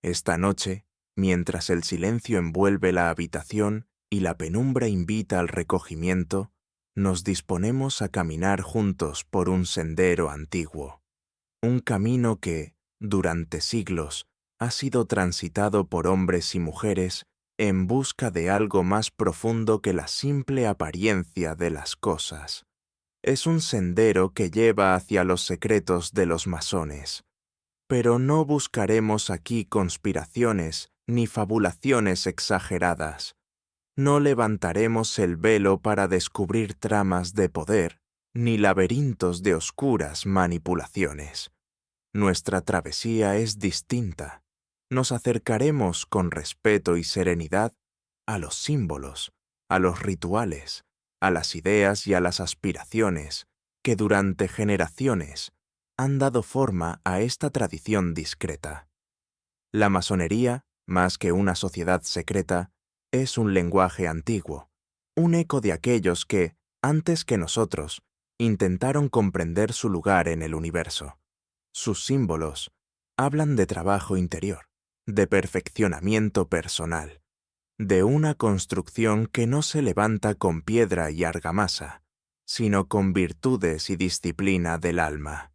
Esta noche, mientras el silencio envuelve la habitación y la penumbra invita al recogimiento, nos disponemos a caminar juntos por un sendero antiguo, un camino que, durante siglos, ha sido transitado por hombres y mujeres en busca de algo más profundo que la simple apariencia de las cosas. Es un sendero que lleva hacia los secretos de los masones. Pero no buscaremos aquí conspiraciones ni fabulaciones exageradas. No levantaremos el velo para descubrir tramas de poder, ni laberintos de oscuras manipulaciones. Nuestra travesía es distinta. Nos acercaremos con respeto y serenidad a los símbolos, a los rituales, a las ideas y a las aspiraciones que durante generaciones han dado forma a esta tradición discreta. La masonería, más que una sociedad secreta, es un lenguaje antiguo, un eco de aquellos que, antes que nosotros, intentaron comprender su lugar en el universo. Sus símbolos hablan de trabajo interior, de perfeccionamiento personal, de una construcción que no se levanta con piedra y argamasa, sino con virtudes y disciplina del alma.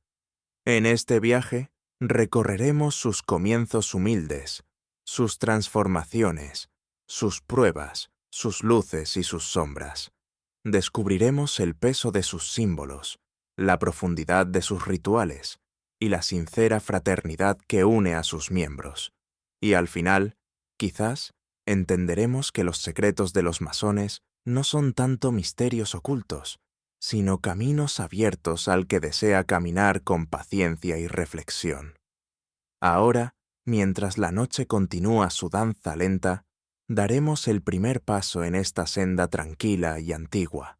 En este viaje recorreremos sus comienzos humildes, sus transformaciones, sus pruebas, sus luces y sus sombras. Descubriremos el peso de sus símbolos, la profundidad de sus rituales y la sincera fraternidad que une a sus miembros. Y al final, quizás, entenderemos que los secretos de los masones no son tanto misterios ocultos, sino caminos abiertos al que desea caminar con paciencia y reflexión. Ahora, mientras la noche continúa su danza lenta, daremos el primer paso en esta senda tranquila y antigua.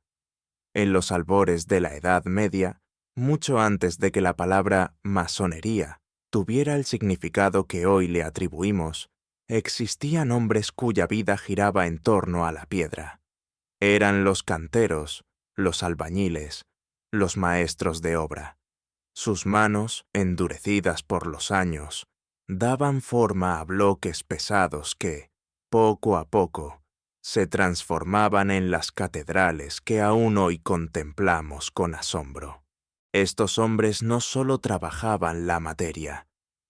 En los albores de la Edad Media, mucho antes de que la palabra masonería tuviera el significado que hoy le atribuimos, existían hombres cuya vida giraba en torno a la piedra. Eran los canteros, los albañiles, los maestros de obra. Sus manos, endurecidas por los años, daban forma a bloques pesados que, poco a poco, se transformaban en las catedrales que aún hoy contemplamos con asombro. Estos hombres no solo trabajaban la materia,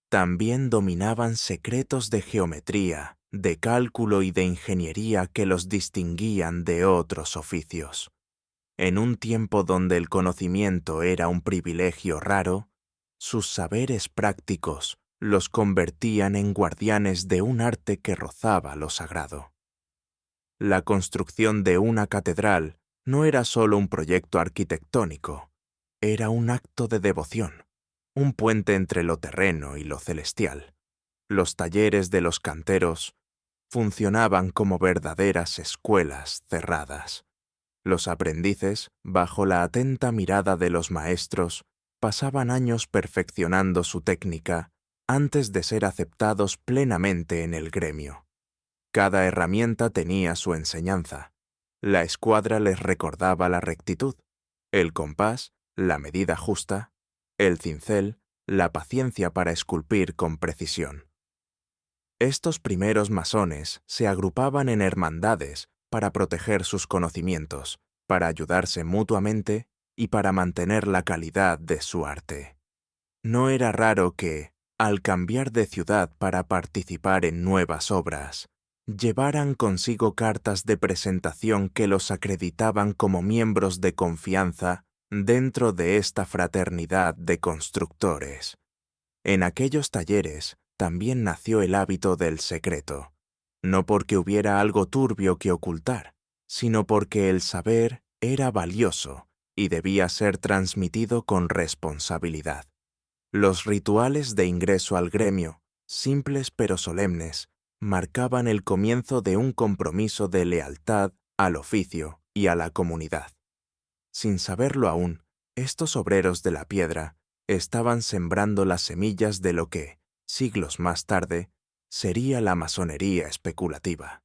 también dominaban secretos de geometría, de cálculo y de ingeniería que los distinguían de otros oficios. En un tiempo donde el conocimiento era un privilegio raro, sus saberes prácticos los convertían en guardianes de un arte que rozaba lo sagrado. La construcción de una catedral no era solo un proyecto arquitectónico, era un acto de devoción, un puente entre lo terreno y lo celestial. Los talleres de los canteros funcionaban como verdaderas escuelas cerradas. Los aprendices, bajo la atenta mirada de los maestros, pasaban años perfeccionando su técnica antes de ser aceptados plenamente en el gremio. Cada herramienta tenía su enseñanza. La escuadra les recordaba la rectitud, el compás, la medida justa, el cincel, la paciencia para esculpir con precisión. Estos primeros masones se agrupaban en hermandades para proteger sus conocimientos, para ayudarse mutuamente y para mantener la calidad de su arte. No era raro que, al cambiar de ciudad para participar en nuevas obras, llevaran consigo cartas de presentación que los acreditaban como miembros de confianza dentro de esta fraternidad de constructores. En aquellos talleres también nació el hábito del secreto, no porque hubiera algo turbio que ocultar, sino porque el saber era valioso y debía ser transmitido con responsabilidad. Los rituales de ingreso al gremio, simples pero solemnes, marcaban el comienzo de un compromiso de lealtad al oficio y a la comunidad. Sin saberlo aún, estos obreros de la piedra estaban sembrando las semillas de lo que, siglos más tarde, sería la masonería especulativa.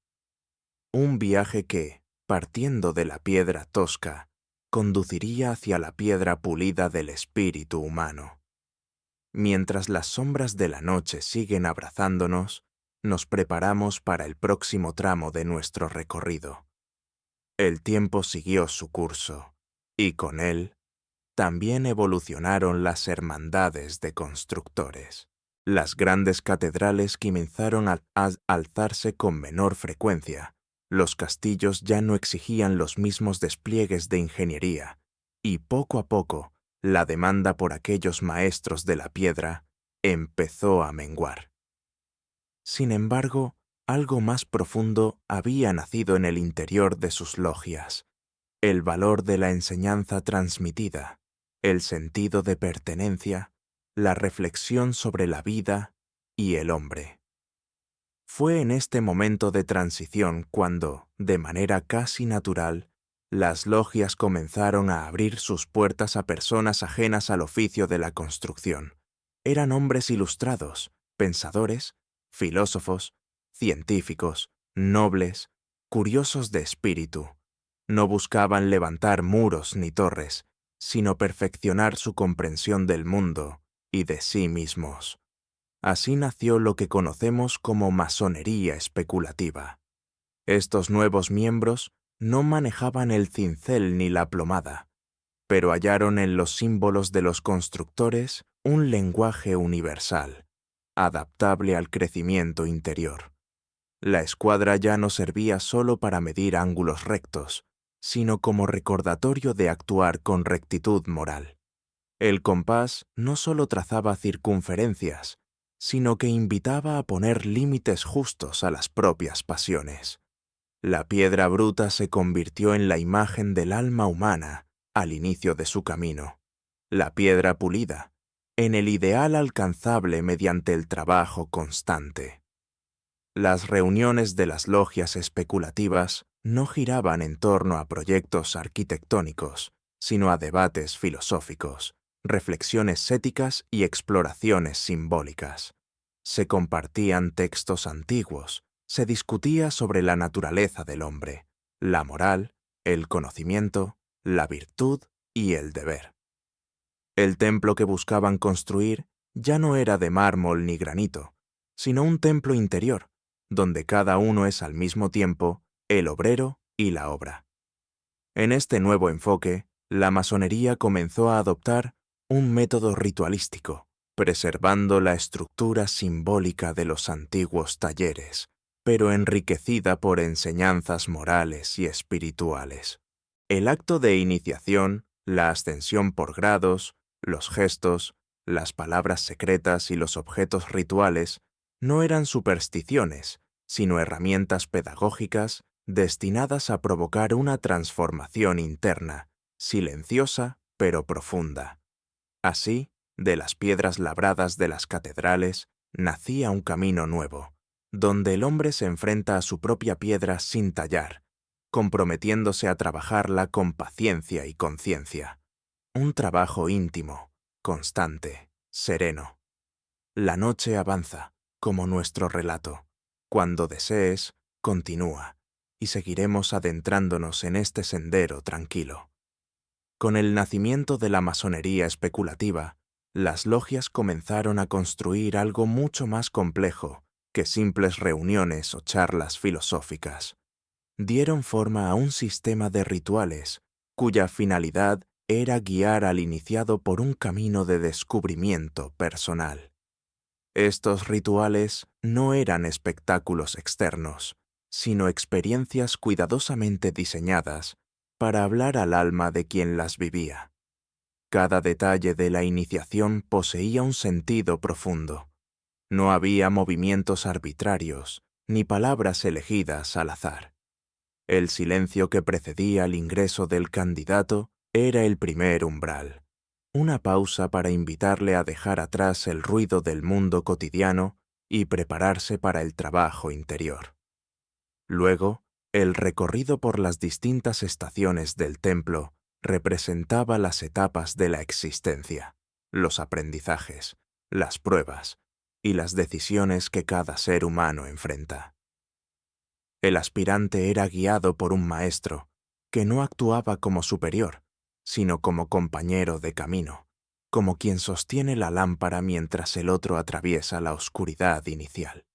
Un viaje que, partiendo de la piedra tosca, conduciría hacia la piedra pulida del espíritu humano. Mientras las sombras de la noche siguen abrazándonos, nos preparamos para el próximo tramo de nuestro recorrido. El tiempo siguió su curso, y con él también evolucionaron las hermandades de constructores. Las grandes catedrales comenzaron a alzarse con menor frecuencia. Los castillos ya no exigían los mismos despliegues de ingeniería, y poco a poco la demanda por aquellos maestros de la piedra empezó a menguar. Sin embargo, algo más profundo había nacido en el interior de sus logias: el valor de la enseñanza transmitida, el sentido de pertenencia, la reflexión sobre la vida y el hombre. Fue en este momento de transición cuando, de manera casi natural, las logias comenzaron a abrir sus puertas a personas ajenas al oficio de la construcción. Eran hombres ilustrados, pensadores, filósofos, científicos, nobles, curiosos de espíritu. No buscaban levantar muros ni torres, sino perfeccionar su comprensión del mundo y de sí mismos. Así nació lo que conocemos como masonería especulativa. Estos nuevos miembros no manejaban el cincel ni la plomada, pero hallaron en los símbolos de los constructores un lenguaje universal, adaptable al crecimiento interior. La escuadra ya no servía solo para medir ángulos rectos, sino como recordatorio de actuar con rectitud moral. El compás no solo trazaba circunferencias, sino que invitaba a poner límites justos a las propias pasiones. La piedra bruta se convirtió en la imagen del alma humana al inicio de su camino. La piedra pulida, en el ideal alcanzable mediante el trabajo constante. Las reuniones de las logias especulativas no giraban en torno a proyectos arquitectónicos, sino a debates filosóficos, reflexiones éticas y exploraciones simbólicas. Se compartían textos antiguos, se discutía sobre la naturaleza del hombre, la moral, el conocimiento, la virtud y el deber. El templo que buscaban construir ya no era de mármol ni granito, sino un templo interior, donde cada uno es al mismo tiempo el obrero y la obra. En este nuevo enfoque, la masonería comenzó a adoptar un método ritualístico, preservando la estructura simbólica de los antiguos talleres, pero enriquecida por enseñanzas morales y espirituales. El acto de iniciación, la ascensión por grados, los gestos, las palabras secretas y los objetos rituales no eran supersticiones, sino herramientas pedagógicas destinadas a provocar una transformación interna, silenciosa pero profunda. Así, de las piedras labradas de las catedrales, nacía un camino nuevo, donde el hombre se enfrenta a su propia piedra sin tallar, comprometiéndose a trabajarla con paciencia y conciencia. Un trabajo íntimo, constante, sereno. La noche avanza, como nuestro relato. Cuando desees, continúa, y seguiremos adentrándonos en este sendero tranquilo. Con el nacimiento de la masonería especulativa, las logias comenzaron a construir algo mucho más complejo que simples reuniones o charlas filosóficas. Dieron forma a un sistema de rituales cuya finalidad era guiar al iniciado por un camino de descubrimiento personal. Estos rituales no eran espectáculos externos, sino experiencias cuidadosamente diseñadas para hablar al alma de quien las vivía. Cada detalle de la iniciación poseía un sentido profundo. No había movimientos arbitrarios, ni palabras elegidas al azar. El silencio que precedía al ingreso del candidato era el primer umbral, una pausa para invitarle a dejar atrás el ruido del mundo cotidiano y prepararse para el trabajo interior. Luego, el recorrido por las distintas estaciones del templo representaba las etapas de la existencia, los aprendizajes, las pruebas y las decisiones que cada ser humano enfrenta. El aspirante era guiado por un maestro que no actuaba como superior, sino como compañero de camino, como quien sostiene la lámpara mientras el otro atraviesa la oscuridad inicial.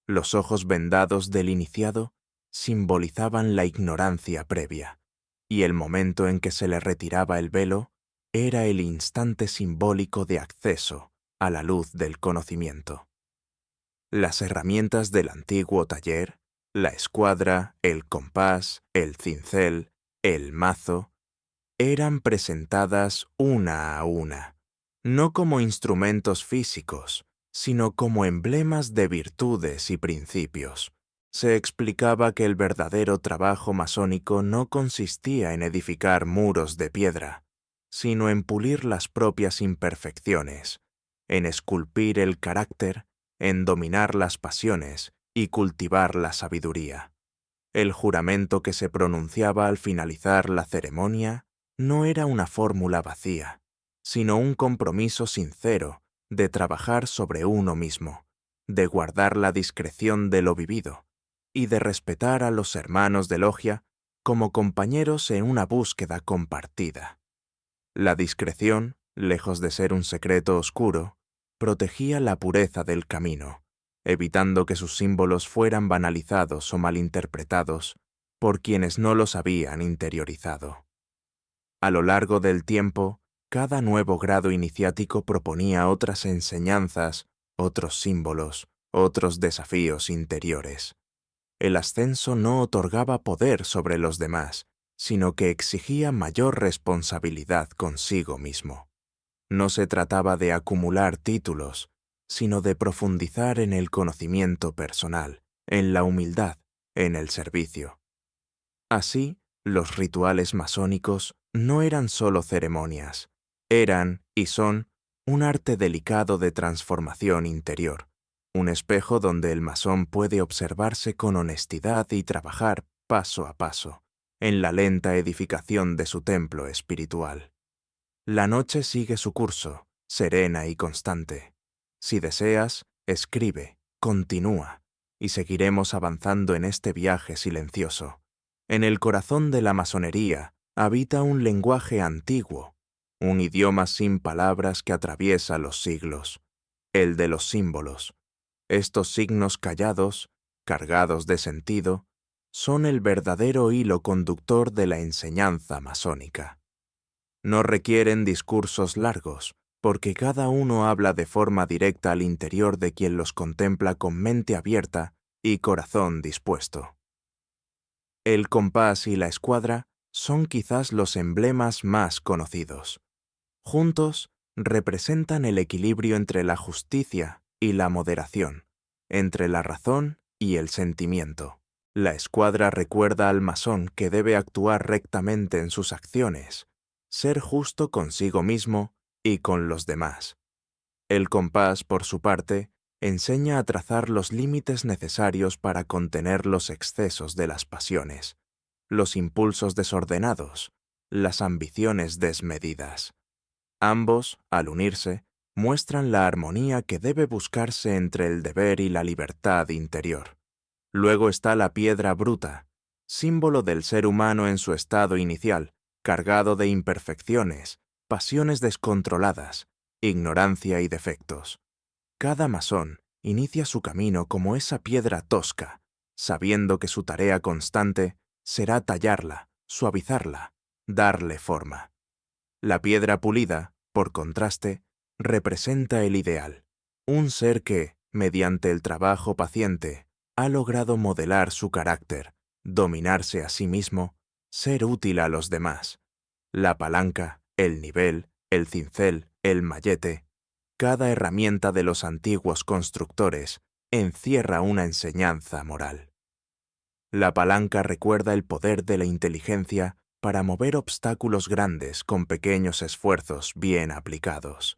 Los ojos vendados del iniciado simbolizaban la ignorancia previa, y el momento en que se le retiraba el velo era el instante simbólico de acceso a la luz del conocimiento. Las herramientas del antiguo taller, la escuadra, el compás, el cincel, el mazo, eran presentadas una a una, no como instrumentos físicos, sino como emblemas de virtudes y principios. Se explicaba que el verdadero trabajo masónico no consistía en edificar muros de piedra, sino en pulir las propias imperfecciones, en esculpir el carácter, en dominar las pasiones y cultivar la sabiduría. El juramento que se pronunciaba al finalizar la ceremonia no era una fórmula vacía, sino un compromiso sincero de trabajar sobre uno mismo, de guardar la discreción de lo vivido y de respetar a los hermanos de logia como compañeros en una búsqueda compartida. La discreción, lejos de ser un secreto oscuro, protegía la pureza del camino, evitando que sus símbolos fueran banalizados o malinterpretados por quienes no los habían interiorizado. A lo largo del tiempo, cada nuevo grado iniciático proponía otras enseñanzas, otros símbolos, otros desafíos interiores. El ascenso no otorgaba poder sobre los demás, sino que exigía mayor responsabilidad consigo mismo. No se trataba de acumular títulos, sino de profundizar en el conocimiento personal, en la humildad, en el servicio. Así, los rituales masónicos no eran solo ceremonias, eran y son un arte delicado de transformación interior, un espejo donde el masón puede observarse con honestidad y trabajar paso a paso en la lenta edificación de su templo espiritual. La noche sigue su curso, serena y constante. Si deseas, escribe, continúa, y seguiremos avanzando en este viaje silencioso. En el corazón de la masonería habita un lenguaje antiguo, un idioma sin palabras que atraviesa los siglos, el de los símbolos. Estos signos callados, cargados de sentido, son el verdadero hilo conductor de la enseñanza masónica. No requieren discursos largos, porque cada uno habla de forma directa al interior de quien los contempla con mente abierta y corazón dispuesto. El compás y la escuadra son quizás los emblemas más conocidos. Juntos, representan el equilibrio entre la justicia y la moderación, entre la razón y el sentimiento. La escuadra recuerda al masón que debe actuar rectamente en sus acciones, ser justo consigo mismo y con los demás. El compás, por su parte, enseña a trazar los límites necesarios para contener los excesos de las pasiones, los impulsos desordenados, las ambiciones desmedidas. Ambos, al unirse, muestran la armonía que debe buscarse entre el deber y la libertad interior. Luego está la piedra bruta, símbolo del ser humano en su estado inicial, cargado de imperfecciones, pasiones descontroladas, ignorancia y defectos. Cada masón inicia su camino como esa piedra tosca, sabiendo que su tarea constante será tallarla, suavizarla, darle forma. La piedra pulida, por contraste, representa el ideal, un ser que, mediante el trabajo paciente, ha logrado modelar su carácter, dominarse a sí mismo, ser útil a los demás. La palanca, el nivel, el cincel, el mallete, cada herramienta de los antiguos constructores encierra una enseñanza moral. La palanca recuerda el poder de la inteligencia para mover obstáculos grandes con pequeños esfuerzos bien aplicados.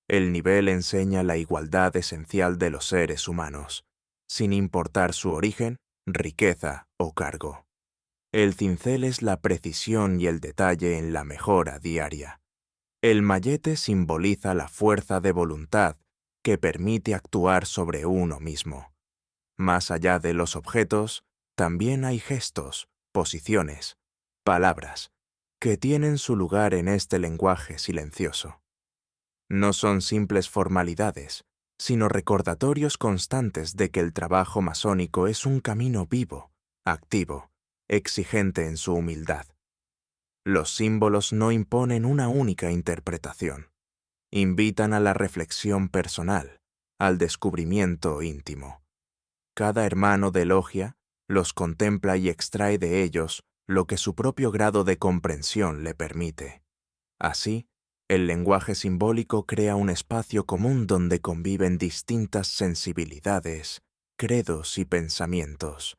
El nivel enseña la igualdad esencial de los seres humanos, sin importar su origen, riqueza o cargo. El cincel es la precisión y el detalle en la mejora diaria. El mallete simboliza la fuerza de voluntad que permite actuar sobre uno mismo. Más allá de los objetos, también hay gestos, posiciones, palabras, que tienen su lugar en este lenguaje silencioso. No son simples formalidades, sino recordatorios constantes de que el trabajo masónico es un camino vivo, activo, exigente en su humildad. Los símbolos no imponen una única interpretación. Invitan a la reflexión personal, al descubrimiento íntimo. Cada hermano de logia los contempla y extrae de ellos lo que su propio grado de comprensión le permite. Así, el lenguaje simbólico crea un espacio común donde conviven distintas sensibilidades, credos y pensamientos,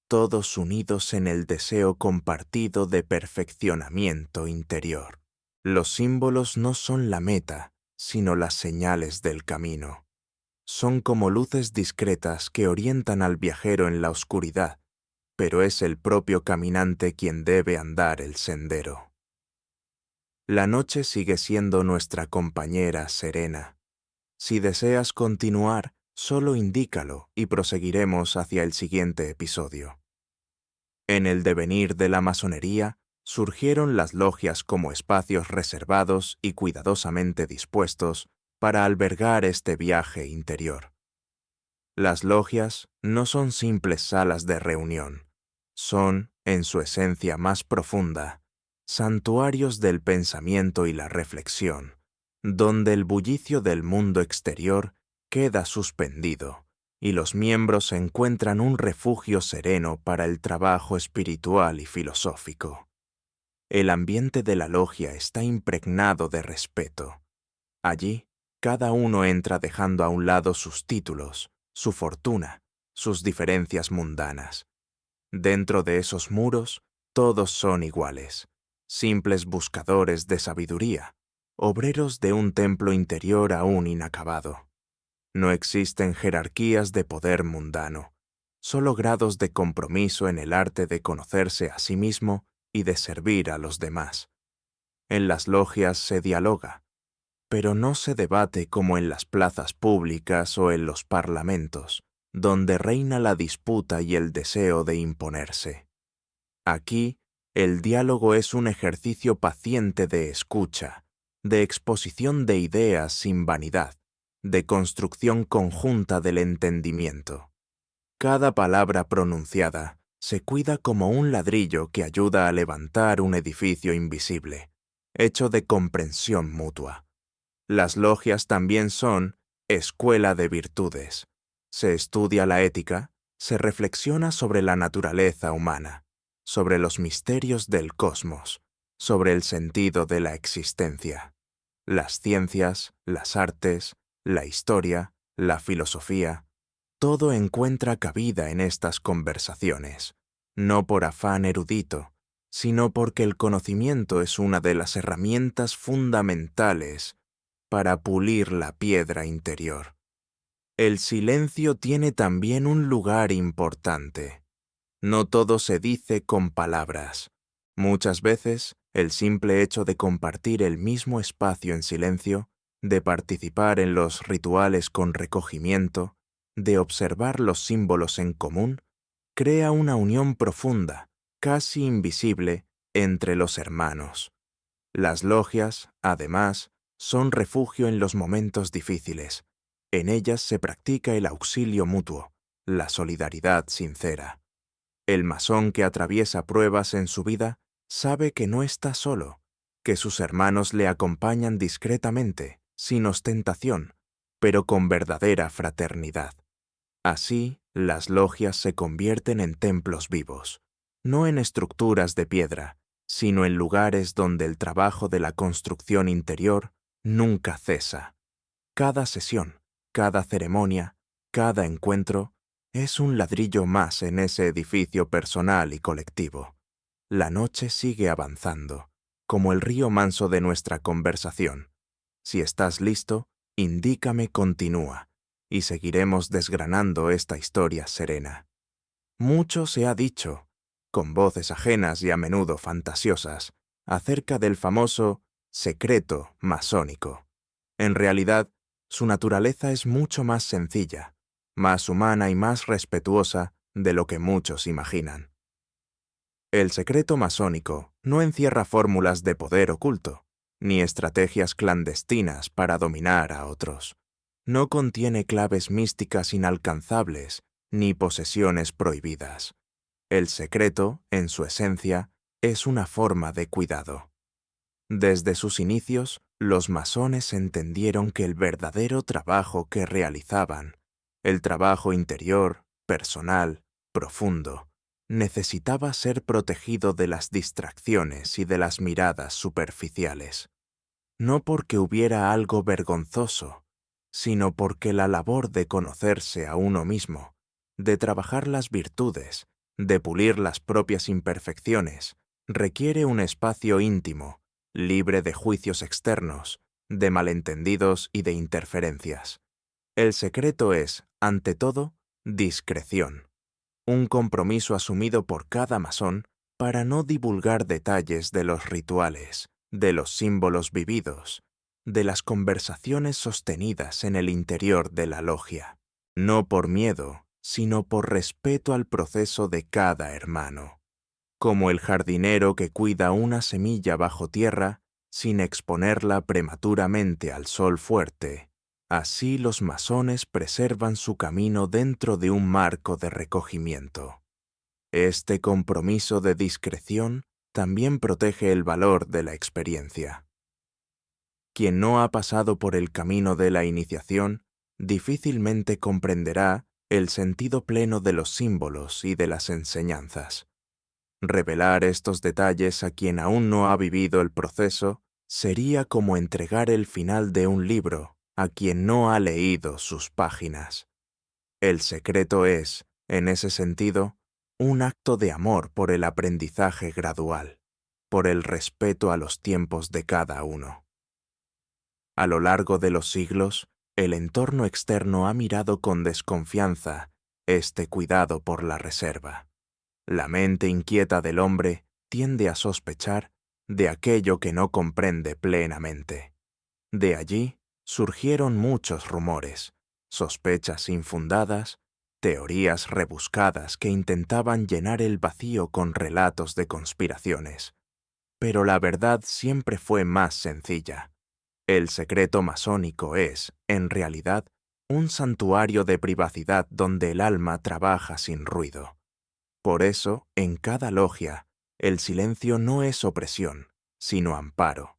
todos unidos en el deseo compartido de perfeccionamiento interior. Los símbolos no son la meta, sino las señales del camino. Son como luces discretas que orientan al viajero en la oscuridad, pero es el propio caminante quien debe andar el sendero. La noche sigue siendo nuestra compañera serena. Si deseas continuar, solo indícalo y proseguiremos hacia el siguiente episodio. En el devenir de la masonería, surgieron las logias como espacios reservados y cuidadosamente dispuestos para albergar este viaje interior. Las logias no son simples salas de reunión, son, en su esencia más profunda, santuarios del pensamiento y la reflexión, donde el bullicio del mundo exterior queda suspendido y los miembros encuentran un refugio sereno para el trabajo espiritual y filosófico. El ambiente de la logia está impregnado de respeto. Allí, cada uno entra dejando a un lado sus títulos, su fortuna, sus diferencias mundanas. Dentro de esos muros, todos son iguales, simples buscadores de sabiduría, obreros de un templo interior aún inacabado. No existen jerarquías de poder mundano, solo grados de compromiso en el arte de conocerse a sí mismo y de servir a los demás. En las logias se dialoga, pero no se debate como en las plazas públicas o en los parlamentos, donde reina la disputa y el deseo de imponerse. Aquí, el diálogo es un ejercicio paciente de escucha, de exposición de ideas sin vanidad, de construcción conjunta del entendimiento. Cada palabra pronunciada se cuida como un ladrillo que ayuda a levantar un edificio invisible, hecho de comprensión mutua. Las logias también son escuela de virtudes. Se estudia la ética, se reflexiona sobre la naturaleza humana, sobre los misterios del cosmos, sobre el sentido de la existencia. Las ciencias, las artes, la historia, la filosofía, todo encuentra cabida en estas conversaciones, no por afán erudito, sino porque el conocimiento es una de las herramientas fundamentales para pulir la piedra interior. El silencio tiene también un lugar importante. No todo se dice con palabras. Muchas veces, el simple hecho de compartir el mismo espacio en silencio, de participar en los rituales con recogimiento, de observar los símbolos en común, crea una unión profunda, casi invisible, entre los hermanos. Las logias, además, son refugio en los momentos difíciles. En ellas se practica el auxilio mutuo, la solidaridad sincera. El masón que atraviesa pruebas en su vida sabe que no está solo, que sus hermanos le acompañan discretamente, sin ostentación, pero con verdadera fraternidad. Así, las logias se convierten en templos vivos, no en estructuras de piedra, sino en lugares donde el trabajo de la construcción interior nunca cesa. Cada sesión, cada ceremonia, cada encuentro es un ladrillo más en ese edificio personal y colectivo. La noche sigue avanzando, como el río manso de nuestra conversación. Si estás listo, indícame continúa, y seguiremos desgranando esta historia serena. Mucho se ha dicho, con voces ajenas y a menudo fantasiosas, acerca del famoso secreto masónico. En realidad, su naturaleza es mucho más sencilla, más humana y más respetuosa de lo que muchos imaginan. El secreto masónico no encierra fórmulas de poder oculto, ni estrategias clandestinas para dominar a otros. No contiene claves místicas inalcanzables ni posesiones prohibidas. El secreto, en su esencia, es una forma de cuidado. Desde sus inicios, los masones entendieron que el verdadero trabajo que realizaban, el trabajo interior, personal, profundo, necesitaba ser protegido de las distracciones y de las miradas superficiales. No porque hubiera algo vergonzoso, sino porque la labor de conocerse a uno mismo, de trabajar las virtudes, de pulir las propias imperfecciones, requiere un espacio íntimo, libre de juicios externos, de malentendidos y de interferencias. El secreto es, ante todo, discreción, un compromiso asumido por cada masón para no divulgar detalles de los rituales, de los símbolos vividos, de las conversaciones sostenidas en el interior de la logia, no por miedo, sino por respeto al proceso de cada hermano. Como el jardinero que cuida una semilla bajo tierra sin exponerla prematuramente al sol fuerte, así los masones preservan su camino dentro de un marco de recogimiento. Este compromiso de discreción también protege el valor de la experiencia. Quien no ha pasado por el camino de la iniciación difícilmente comprenderá el sentido pleno de los símbolos y de las enseñanzas. Revelar estos detalles a quien aún no ha vivido el proceso sería como entregar el final de un libro a quien no ha leído sus páginas. El secreto es, en ese sentido, un acto de amor por el aprendizaje gradual, por el respeto a los tiempos de cada uno. A lo largo de los siglos, el entorno externo ha mirado con desconfianza este cuidado por la reserva. La mente inquieta del hombre tiende a sospechar de aquello que no comprende plenamente. De allí surgieron muchos rumores, sospechas infundadas, teorías rebuscadas que intentaban llenar el vacío con relatos de conspiraciones. Pero la verdad siempre fue más sencilla. El secreto masónico es, en realidad, un santuario de privacidad donde el alma trabaja sin ruido. Por eso, en cada logia, el silencio no es opresión, sino amparo.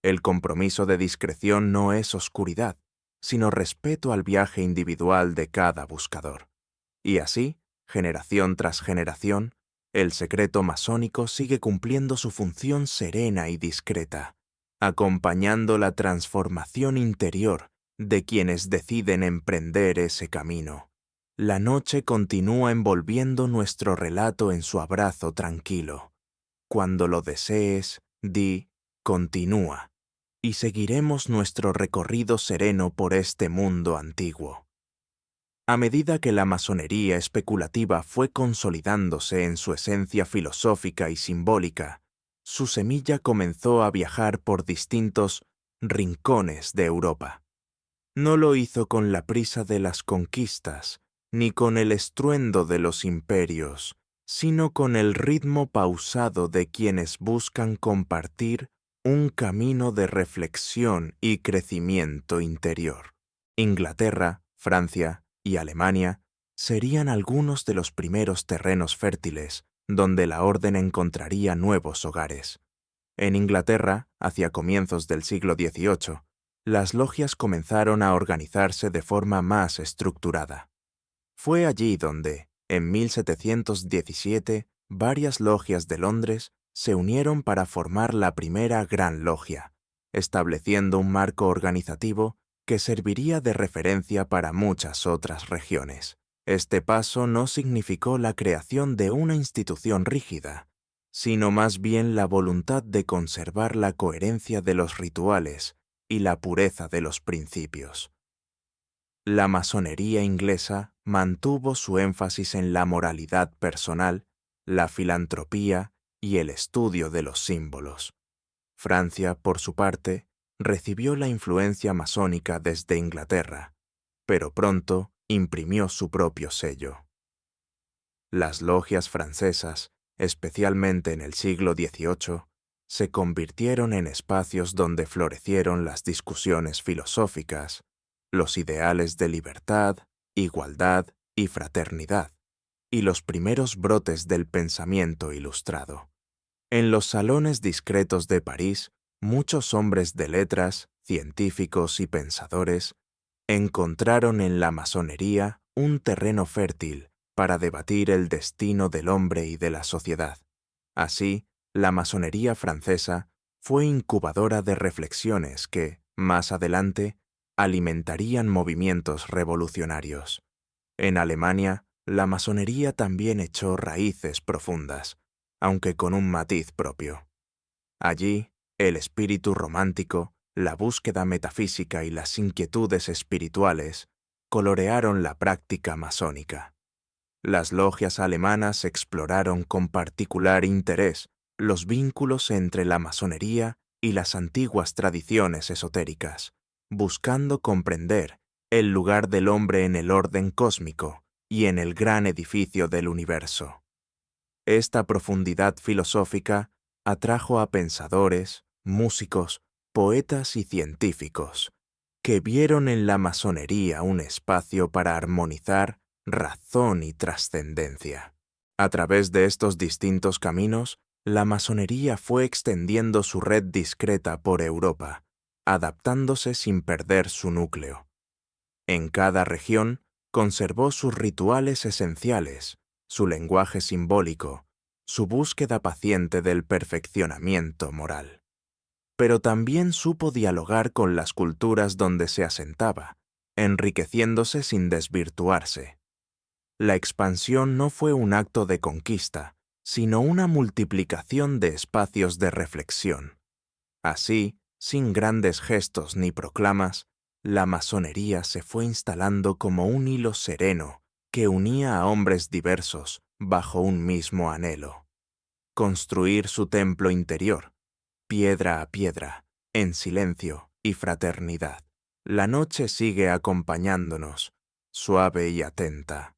El compromiso de discreción no es oscuridad, sino respeto al viaje individual de cada buscador. Y así, generación tras generación, el secreto masónico sigue cumpliendo su función serena y discreta, acompañando la transformación interior de quienes deciden emprender ese camino. La noche continúa envolviendo nuestro relato en su abrazo tranquilo. Cuando lo desees, di, continúa, y seguiremos nuestro recorrido sereno por este mundo antiguo. A medida que la masonería especulativa fue consolidándose en su esencia filosófica y simbólica, su semilla comenzó a viajar por distintos rincones de Europa. No lo hizo con la prisa de las conquistas, ni con el estruendo de los imperios, sino con el ritmo pausado de quienes buscan compartir un camino de reflexión y crecimiento interior. Inglaterra, Francia y Alemania serían algunos de los primeros terrenos fértiles donde la orden encontraría nuevos hogares. En Inglaterra, hacia comienzos del siglo XVIII, las logias comenzaron a organizarse de forma más estructurada. Fue allí donde, en 1717, varias logias de Londres se unieron para formar la primera Gran Logia, estableciendo un marco organizativo que serviría de referencia para muchas otras regiones. Este paso no significó la creación de una institución rígida, sino más bien la voluntad de conservar la coherencia de los rituales y la pureza de los principios. La masonería inglesa mantuvo su énfasis en la moralidad personal, la filantropía y el estudio de los símbolos. Francia, por su parte, recibió la influencia masónica desde Inglaterra, pero pronto imprimió su propio sello. Las logias francesas, especialmente en el siglo XVIII, se convirtieron en espacios donde florecieron las discusiones filosóficas, los ideales de libertad, igualdad y fraternidad, y los primeros brotes del pensamiento ilustrado. En los salones discretos de París, muchos hombres de letras, científicos y pensadores encontraron en la masonería un terreno fértil para debatir el destino del hombre y de la sociedad. Así, la masonería francesa fue incubadora de reflexiones que, más adelante, alimentarían movimientos revolucionarios. En Alemania, la masonería también echó raíces profundas, aunque con un matiz propio. Allí, el espíritu romántico, la búsqueda metafísica y las inquietudes espirituales colorearon la práctica masónica. Las logias alemanas exploraron con particular interés los vínculos entre la masonería y las antiguas tradiciones esotéricas, buscando comprender el lugar del hombre en el orden cósmico y en el gran edificio del universo. Esta profundidad filosófica atrajo a pensadores, músicos, poetas y científicos, que vieron en la masonería un espacio para armonizar razón y trascendencia. A través de estos distintos caminos, la masonería fue extendiendo su red discreta por Europa, adaptándose sin perder su núcleo. En cada región, conservó sus rituales esenciales, su lenguaje simbólico, su búsqueda paciente del perfeccionamiento moral. Pero también supo dialogar con las culturas donde se asentaba, enriqueciéndose sin desvirtuarse. La expansión no fue un acto de conquista, sino una multiplicación de espacios de reflexión. Así, sin grandes gestos ni proclamas, la masonería se fue instalando como un hilo sereno que unía a hombres diversos bajo un mismo anhelo: construir su templo interior, piedra a piedra, en silencio y fraternidad. La noche sigue acompañándonos, suave y atenta.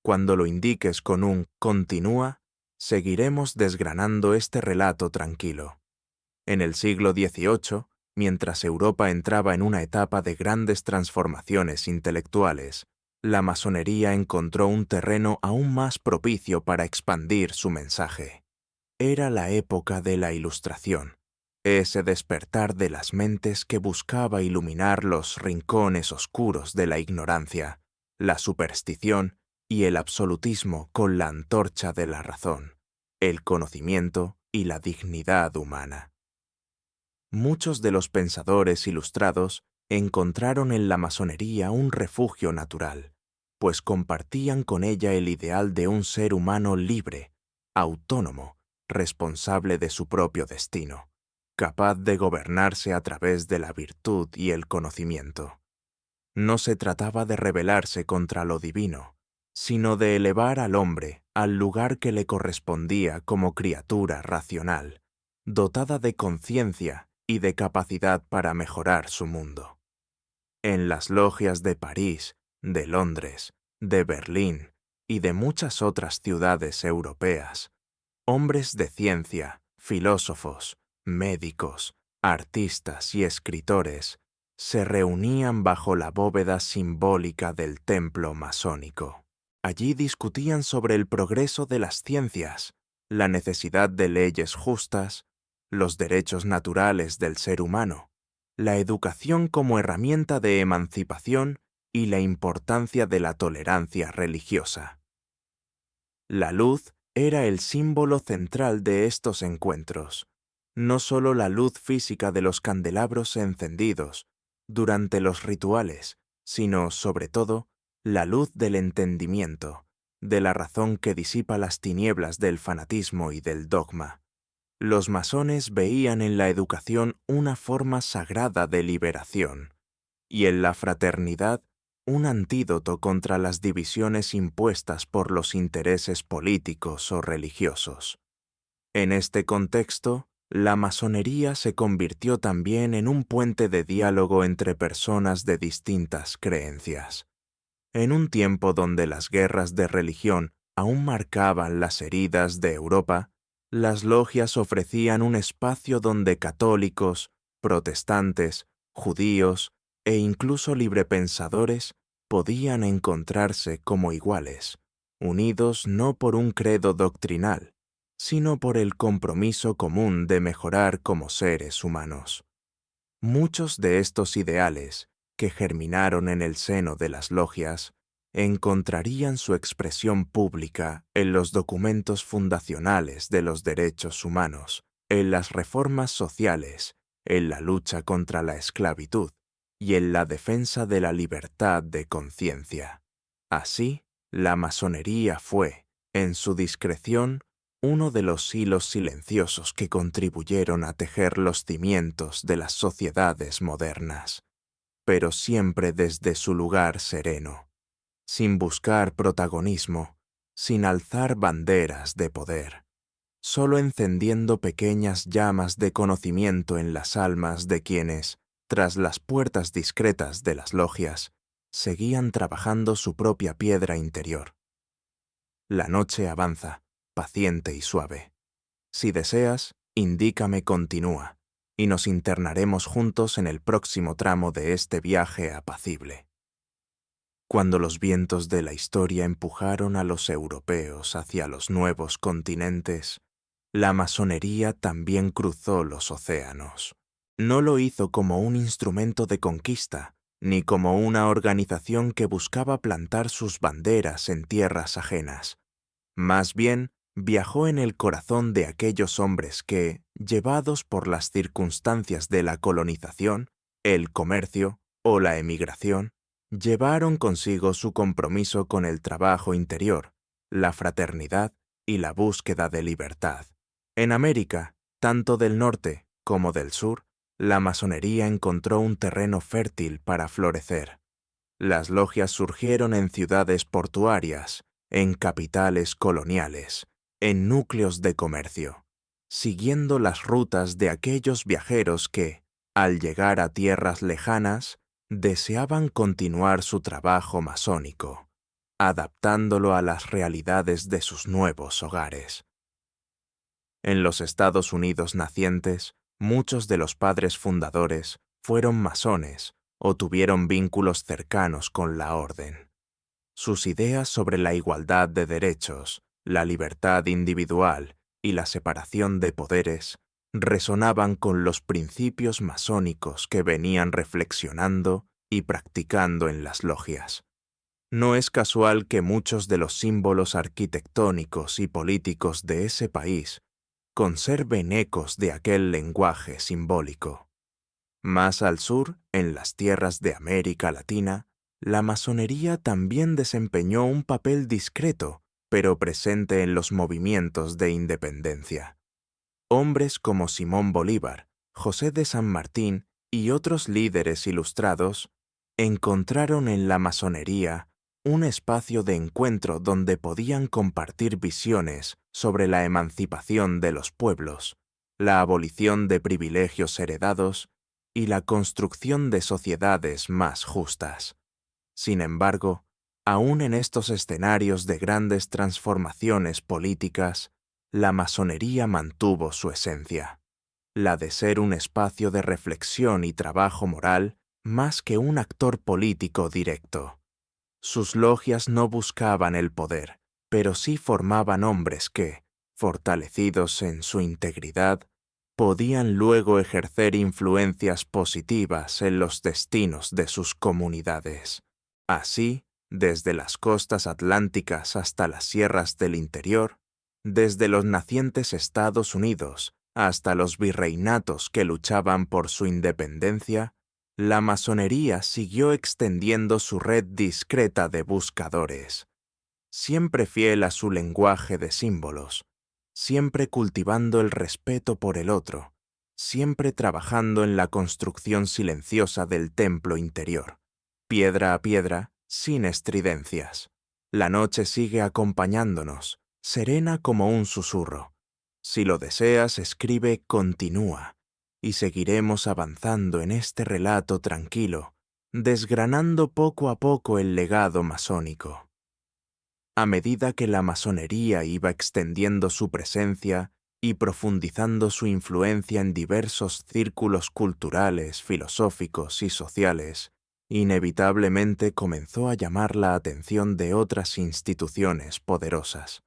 Cuando lo indiques con un continúa, seguiremos desgranando este relato tranquilo. En el siglo XVIII, mientras Europa entraba en una etapa de grandes transformaciones intelectuales, la masonería encontró un terreno aún más propicio para expandir su mensaje. Era la época de la Ilustración, ese despertar de las mentes que buscaba iluminar los rincones oscuros de la ignorancia, la superstición y el absolutismo con la antorcha de la razón, el conocimiento y la dignidad humana. Muchos de los pensadores ilustrados encontraron en la masonería un refugio natural, pues compartían con ella el ideal de un ser humano libre, autónomo, responsable de su propio destino, capaz de gobernarse a través de la virtud y el conocimiento. No se trataba de rebelarse contra lo divino, sino de elevar al hombre al lugar que le correspondía como criatura racional, dotada de conciencia y de capacidad para mejorar su mundo. En las logias de París, de Londres, de Berlín y de muchas otras ciudades europeas, hombres de ciencia, filósofos, médicos, artistas y escritores se reunían bajo la bóveda simbólica del templo masónico. Allí discutían sobre el progreso de las ciencias, la necesidad de leyes justas, los derechos naturales del ser humano, la educación como herramienta de emancipación y la importancia de la tolerancia religiosa. La luz era el símbolo central de estos encuentros, no solo la luz física de los candelabros encendidos durante los rituales, sino, sobre todo, la luz del entendimiento, de la razón que disipa las tinieblas del fanatismo y del dogma. Los masones veían en la educación una forma sagrada de liberación, y en la fraternidad un antídoto contra las divisiones impuestas por los intereses políticos o religiosos. En este contexto, la masonería se convirtió también en un puente de diálogo entre personas de distintas creencias. En un tiempo donde las guerras de religión aún marcaban las heridas de Europa, Las logias ofrecían un espacio donde católicos, protestantes, judíos e incluso librepensadores podían encontrarse como iguales, unidos no por un credo doctrinal, sino por el compromiso común de mejorar como seres humanos. Muchos de estos ideales, que germinaron en el seno de las logias, encontrarían su expresión pública en los documentos fundacionales de los derechos humanos, en las reformas sociales, en la lucha contra la esclavitud y en la defensa de la libertad de conciencia. Así, la masonería fue, en su discreción, uno de los hilos silenciosos que contribuyeron a tejer los cimientos de las sociedades modernas, pero siempre desde su lugar sereno, sin buscar protagonismo, sin alzar banderas de poder, solo encendiendo pequeñas llamas de conocimiento en las almas de quienes, tras las puertas discretas de las logias, seguían trabajando su propia piedra interior. La noche avanza, paciente y suave. Si deseas, indícame continúa, y nos internaremos juntos en el próximo tramo de este viaje apacible. Cuando los vientos de la historia empujaron a los europeos hacia los nuevos continentes, la masonería también cruzó los océanos. No lo hizo como un instrumento de conquista, ni como una organización que buscaba plantar sus banderas en tierras ajenas. Más bien, viajó en el corazón de aquellos hombres que, llevados por las circunstancias de la colonización, el comercio o la emigración, llevaron consigo su compromiso con el trabajo interior, la fraternidad y la búsqueda de libertad. En América, tanto del norte como del sur, la masonería encontró un terreno fértil para florecer. Las logias surgieron en ciudades portuarias, en capitales coloniales, en núcleos de comercio, siguiendo las rutas de aquellos viajeros que, al llegar a tierras lejanas, deseaban continuar su trabajo masónico, adaptándolo a las realidades de sus nuevos hogares. En los Estados Unidos nacientes, muchos de los padres fundadores fueron masones o tuvieron vínculos cercanos con la orden. Sus ideas sobre la igualdad de derechos, la libertad individual y la separación de poderes resonaban con los principios masónicos que venían reflexionando y practicando en las logias. No es casual que muchos de los símbolos arquitectónicos y políticos de ese país conserven ecos de aquel lenguaje simbólico. Más al sur, en las tierras de América Latina, la masonería también desempeñó un papel discreto, pero presente en los movimientos de independencia. Hombres como Simón Bolívar, José de San Martín y otros líderes ilustrados encontraron en la masonería un espacio de encuentro donde podían compartir visiones sobre la emancipación de los pueblos, la abolición de privilegios heredados y la construcción de sociedades más justas. Sin embargo, aún en estos escenarios de grandes transformaciones políticas, la masonería mantuvo su esencia, la de ser un espacio de reflexión y trabajo moral más que un actor político directo. Sus logias no buscaban el poder, pero sí formaban hombres que, fortalecidos en su integridad, podían luego ejercer influencias positivas en los destinos de sus comunidades. Así, desde las costas atlánticas hasta las sierras del interior, desde los nacientes Estados Unidos hasta los virreinatos que luchaban por su independencia, la masonería siguió extendiendo su red discreta de buscadores, siempre fiel a su lenguaje de símbolos, siempre cultivando el respeto por el otro, siempre trabajando en la construcción silenciosa del templo interior, piedra a piedra, sin estridencias. La noche sigue acompañándonos, serena como un susurro. Si lo deseas, escribe "Continúa", y seguiremos avanzando en este relato tranquilo, desgranando poco a poco el legado masónico. A medida que la masonería iba extendiendo su presencia, y profundizando su influencia en diversos círculos culturales, filosóficos y sociales, inevitablemente comenzó a llamar la atención de otras instituciones poderosas.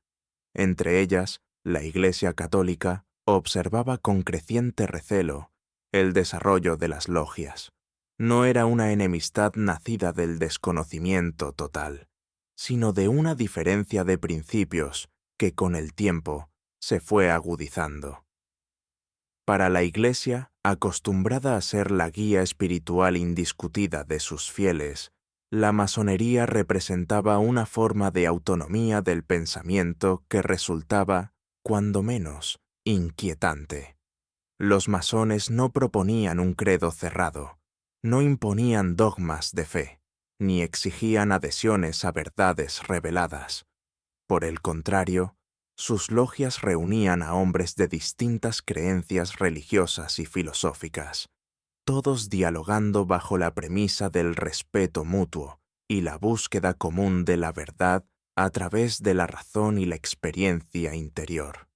Entre ellas, la Iglesia Católica observaba con creciente recelo el desarrollo de las logias. No era una enemistad nacida del desconocimiento total, sino de una diferencia de principios que con el tiempo se fue agudizando. Para la Iglesia, acostumbrada a ser la guía espiritual indiscutida de sus fieles, la masonería representaba una forma de autonomía del pensamiento que resultaba, cuando menos, inquietante. Los masones no proponían un credo cerrado, no imponían dogmas de fe, ni exigían adhesiones a verdades reveladas. Por el contrario, sus logias reunían a hombres de distintas creencias religiosas y filosóficas, todos dialogando bajo la premisa del respeto mutuo y la búsqueda común de la verdad a través de la razón y la experiencia interior.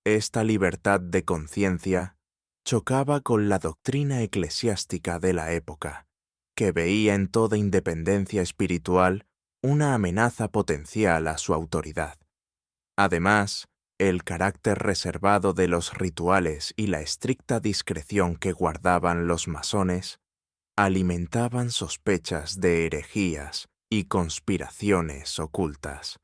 Esta libertad de conciencia chocaba con la doctrina eclesiástica de la época, que veía en toda independencia espiritual una amenaza potencial a su autoridad. Además, el carácter reservado de los rituales y la estricta discreción que guardaban los masones alimentaban sospechas de herejías y conspiraciones ocultas.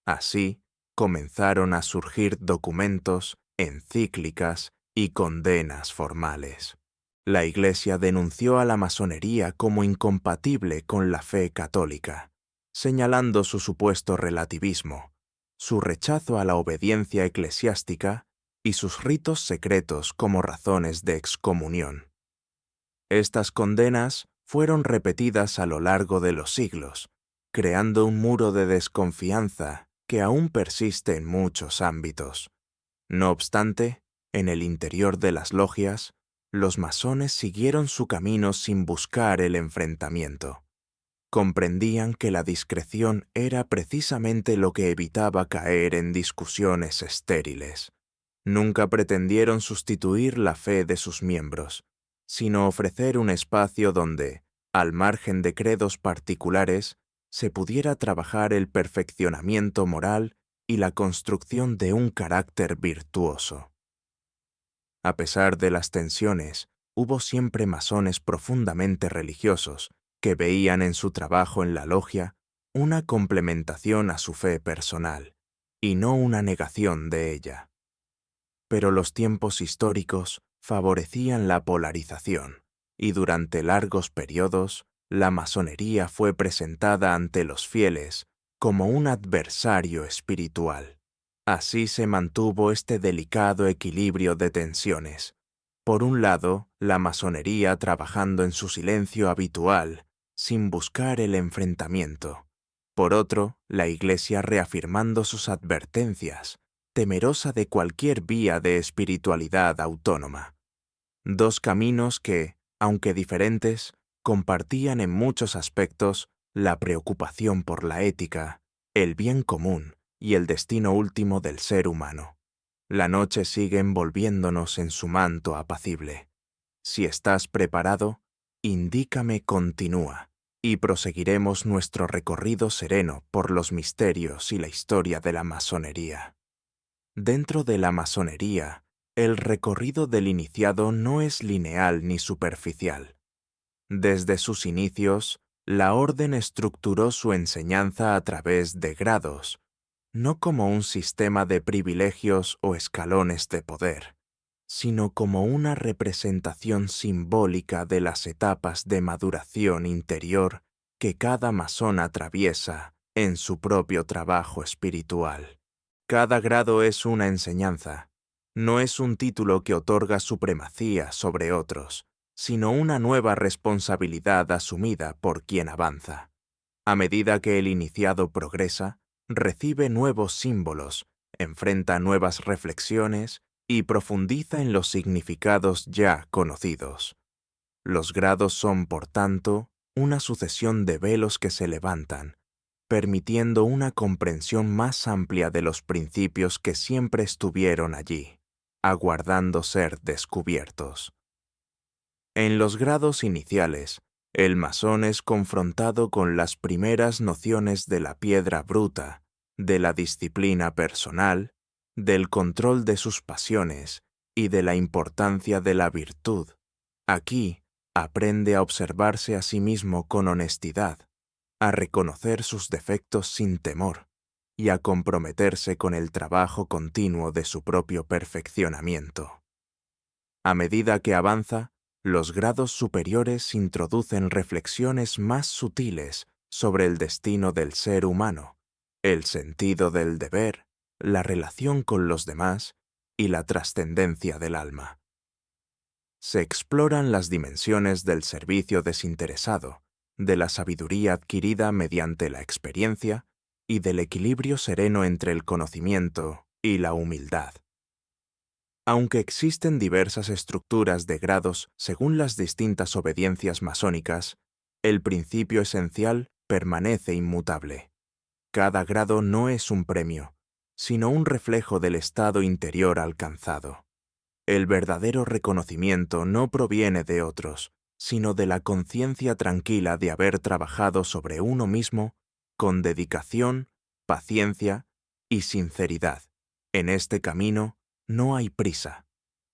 Así, comenzaron a surgir documentos, encíclicas y condenas formales. La Iglesia denunció a la masonería como incompatible con la fe católica, señalando su supuesto relativismo, su rechazo a la obediencia eclesiástica y sus ritos secretos como razones de excomunión. Estas condenas fueron repetidas a lo largo de los siglos, creando un muro de desconfianza que aún persiste en muchos ámbitos. No obstante, en el interior de las logias, los masones siguieron su camino sin buscar el enfrentamiento. Comprendían que la discreción era precisamente lo que evitaba caer en discusiones estériles. Nunca pretendieron sustituir la fe de sus miembros, sino ofrecer un espacio donde, al margen de credos particulares, se pudiera trabajar el perfeccionamiento moral y la construcción de un carácter virtuoso. A pesar de las tensiones, hubo siempre masones profundamente religiosos que veían en su trabajo en la logia una complementación a su fe personal, y no una negación de ella. Pero los tiempos históricos favorecían la polarización, y durante largos periodos, la masonería fue presentada ante los fieles como un adversario espiritual. Así se mantuvo este delicado equilibrio de tensiones. Por un lado, la masonería trabajando en su silencio habitual, sin buscar el enfrentamiento. Por otro, la Iglesia reafirmando sus advertencias, temerosa de cualquier vía de espiritualidad autónoma. Dos caminos que, aunque diferentes, compartían en muchos aspectos la preocupación por la ética, el bien común y el destino último del ser humano. La noche sigue envolviéndonos en su manto apacible. Si estás preparado, indícame continúa, y proseguiremos nuestro recorrido sereno por los misterios y la historia de la masonería. Dentro de la masonería, el recorrido del iniciado no es lineal ni superficial. Desde sus inicios, la orden estructuró su enseñanza a través de grados, no como un sistema de privilegios o escalones de poder, sino como una representación simbólica de las etapas de maduración interior que cada masón atraviesa en su propio trabajo espiritual. Cada grado es una enseñanza, no es un título que otorga supremacía sobre otros, sino una nueva responsabilidad asumida por quien avanza. A medida que el iniciado progresa, recibe nuevos símbolos, enfrenta nuevas reflexiones y profundiza en los significados ya conocidos. Los grados son, por tanto, una sucesión de velos que se levantan, permitiendo una comprensión más amplia de los principios que siempre estuvieron allí, aguardando ser descubiertos. En los grados iniciales, el masón es confrontado con las primeras nociones de la piedra bruta, de la disciplina personal, del control de sus pasiones y de la importancia de la virtud. Aquí aprende a observarse a sí mismo con honestidad, a reconocer sus defectos sin temor y a comprometerse con el trabajo continuo de su propio perfeccionamiento. A medida que avanza, los grados superiores introducen reflexiones más sutiles sobre el destino del ser humano, el sentido del deber, la relación con los demás y la trascendencia del alma. Se exploran las dimensiones del servicio desinteresado, de la sabiduría adquirida mediante la experiencia y del equilibrio sereno entre el conocimiento y la humildad. Aunque existen diversas estructuras de grados según las distintas obediencias masónicas, el principio esencial permanece inmutable. Cada grado no es un premio, sino un reflejo del estado interior alcanzado. El verdadero reconocimiento no proviene de otros, sino de la conciencia tranquila de haber trabajado sobre uno mismo con dedicación, paciencia y sinceridad. En este camino no hay prisa.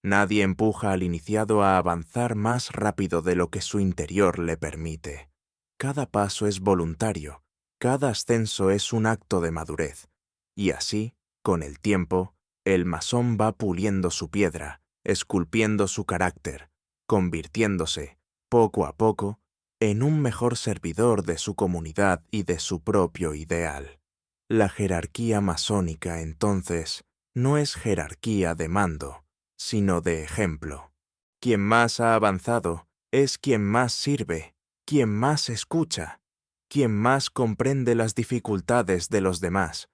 Nadie empuja al iniciado a avanzar más rápido de lo que su interior le permite. Cada paso es voluntario, cada ascenso es un acto de madurez, y así, con el tiempo, el masón va puliendo su piedra, esculpiendo su carácter, convirtiéndose, poco a poco, en un mejor servidor de su comunidad y de su propio ideal. La jerarquía masónica, entonces, no es jerarquía de mando, sino de ejemplo. Quien más ha avanzado es quien más sirve, quien más escucha, quien más comprende las dificultades de los demás,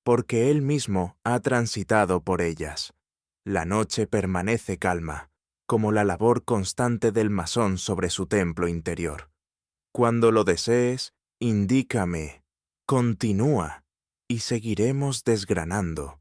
porque él mismo ha transitado por ellas. La noche permanece calma, como la labor constante del masón sobre su templo interior. Cuando lo desees, indícame, continúa, y seguiremos desgranando,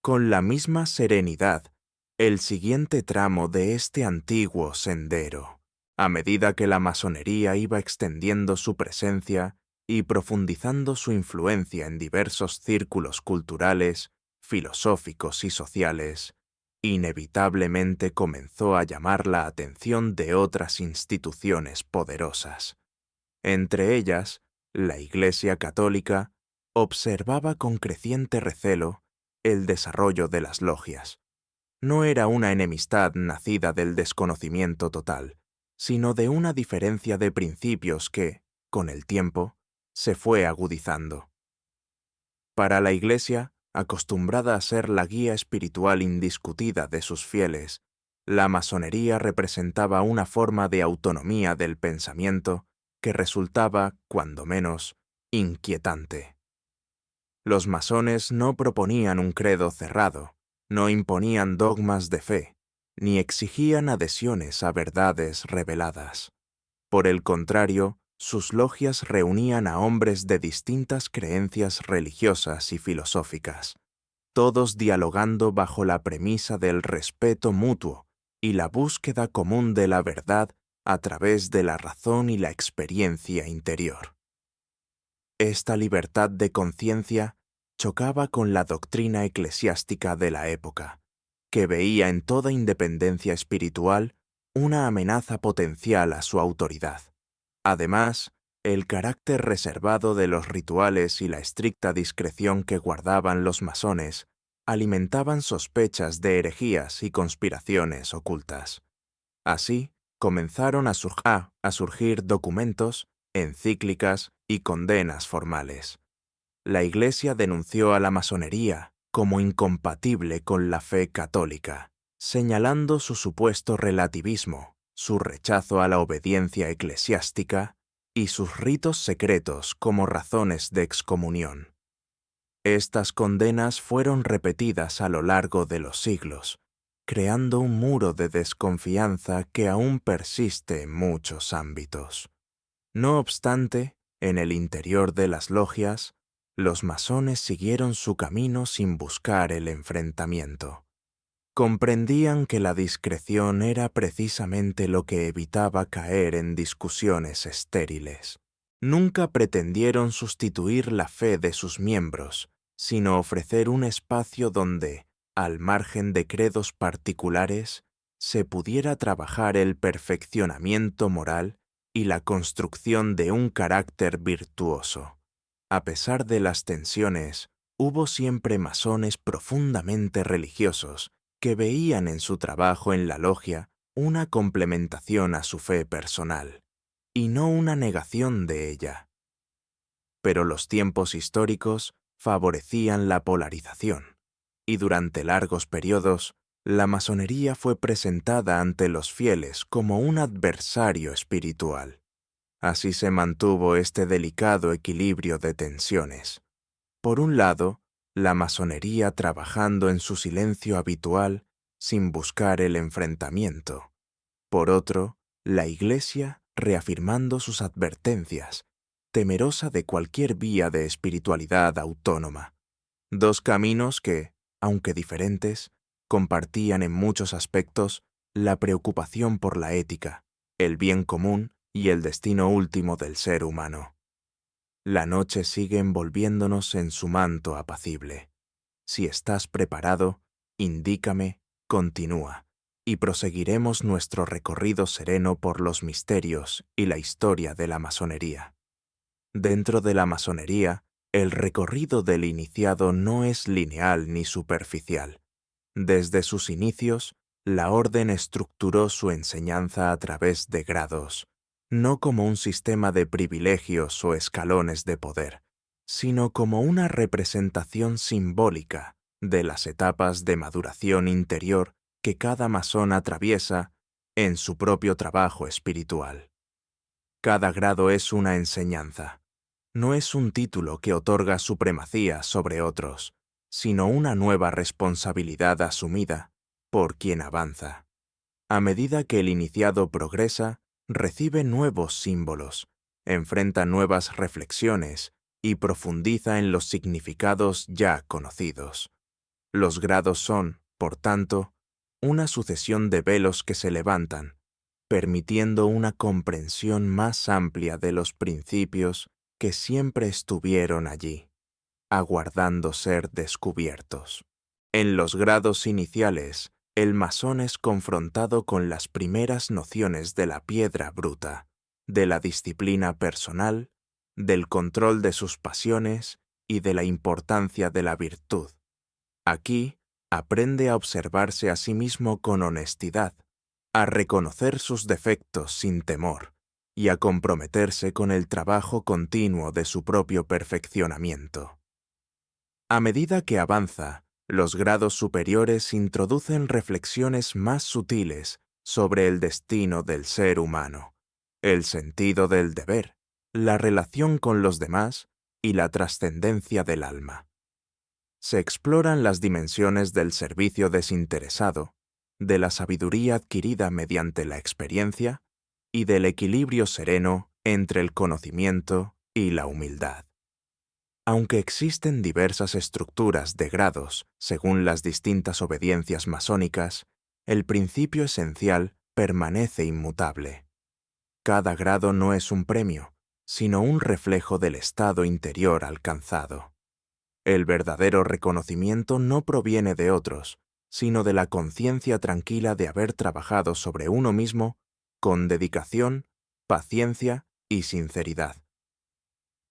con la misma serenidad, el siguiente tramo de este antiguo sendero. A medida que la masonería iba extendiendo su presencia y profundizando su influencia en diversos círculos culturales, filosóficos y sociales, inevitablemente comenzó a llamar la atención de otras instituciones poderosas. Entre ellas, la Iglesia Católica observaba con creciente recelo el desarrollo de las logias. No era una enemistad nacida del desconocimiento total, sino de una diferencia de principios que, con el tiempo, se fue agudizando. Para la Iglesia, acostumbrada a ser la guía espiritual indiscutida de sus fieles, la masonería representaba una forma de autonomía del pensamiento que resultaba, cuando menos, inquietante. Los masones no proponían un credo cerrado, no imponían dogmas de fe, ni exigían adhesiones a verdades reveladas. Por el contrario, sus logias reunían a hombres de distintas creencias religiosas y filosóficas, todos dialogando bajo la premisa del respeto mutuo y la búsqueda común de la verdad a través de la razón y la experiencia interior. Esta libertad de conciencia chocaba con la doctrina eclesiástica de la época, que veía en toda independencia espiritual una amenaza potencial a su autoridad. Además, el carácter reservado de los rituales y la estricta discreción que guardaban los masones alimentaban sospechas de herejías y conspiraciones ocultas. Así, comenzaron a surgir documentos, encíclicas y condenas formales. La Iglesia denunció a la masonería como incompatible con la fe católica, señalando su supuesto relativismo, su rechazo a la obediencia eclesiástica y sus ritos secretos como razones de excomunión. Estas condenas fueron repetidas a lo largo de los siglos, creando un muro de desconfianza que aún persiste en muchos ámbitos. No obstante, en el interior de las logias, los masones siguieron su camino sin buscar el enfrentamiento. Comprendían que la discreción era precisamente lo que evitaba caer en discusiones estériles. Nunca pretendieron sustituir la fe de sus miembros, sino ofrecer un espacio donde, al margen de credos particulares, se pudiera trabajar el perfeccionamiento moral y la construcción de un carácter virtuoso. A pesar de las tensiones, hubo siempre masones profundamente religiosos que veían en su trabajo en la logia una complementación a su fe personal, y no una negación de ella. Pero los tiempos históricos favorecían la polarización, y durante largos periodos, la masonería fue presentada ante los fieles como un adversario espiritual. Así se mantuvo este delicado equilibrio de tensiones. Por un lado, la masonería trabajando en su silencio habitual sin buscar el enfrentamiento. Por otro, la Iglesia reafirmando sus advertencias, temerosa de cualquier vía de espiritualidad autónoma. Dos caminos que, aunque diferentes, compartían en muchos aspectos la preocupación por la ética, el bien común y el destino último del ser humano. La noche sigue envolviéndonos en su manto apacible. Si estás preparado, indícame, continúa, y proseguiremos nuestro recorrido sereno por los misterios y la historia de la masonería. Dentro de la masonería, el recorrido del iniciado no es lineal ni superficial. Desde sus inicios, la orden estructuró su enseñanza a través de grados, no como un sistema de privilegios o escalones de poder, sino como una representación simbólica de las etapas de maduración interior que cada masón atraviesa en su propio trabajo espiritual. Cada grado es una enseñanza. No es un título que otorga supremacía sobre otros, sino una nueva responsabilidad asumida por quien avanza. A medida que el iniciado progresa, recibe nuevos símbolos, enfrenta nuevas reflexiones y profundiza en los significados ya conocidos. Los grados son, por tanto, una sucesión de velos que se levantan, permitiendo una comprensión más amplia de los principios que siempre estuvieron allí, aguardando ser descubiertos. En los grados iniciales, el masón es confrontado con las primeras nociones de la piedra bruta, de la disciplina personal, del control de sus pasiones y de la importancia de la virtud. Aquí, aprende a observarse a sí mismo con honestidad, a reconocer sus defectos sin temor y a comprometerse con el trabajo continuo de su propio perfeccionamiento. A medida que avanza, los grados superiores introducen reflexiones más sutiles sobre el destino del ser humano, el sentido del deber, la relación con los demás y la trascendencia del alma. Se exploran las dimensiones del servicio desinteresado, de la sabiduría adquirida mediante la experiencia y del equilibrio sereno entre el conocimiento y la humildad. Aunque existen diversas estructuras de grados según las distintas obediencias masónicas, el principio esencial permanece inmutable. Cada grado no es un premio, sino un reflejo del estado interior alcanzado. El verdadero reconocimiento no proviene de otros, sino de la conciencia tranquila de haber trabajado sobre uno mismo con dedicación, paciencia y sinceridad.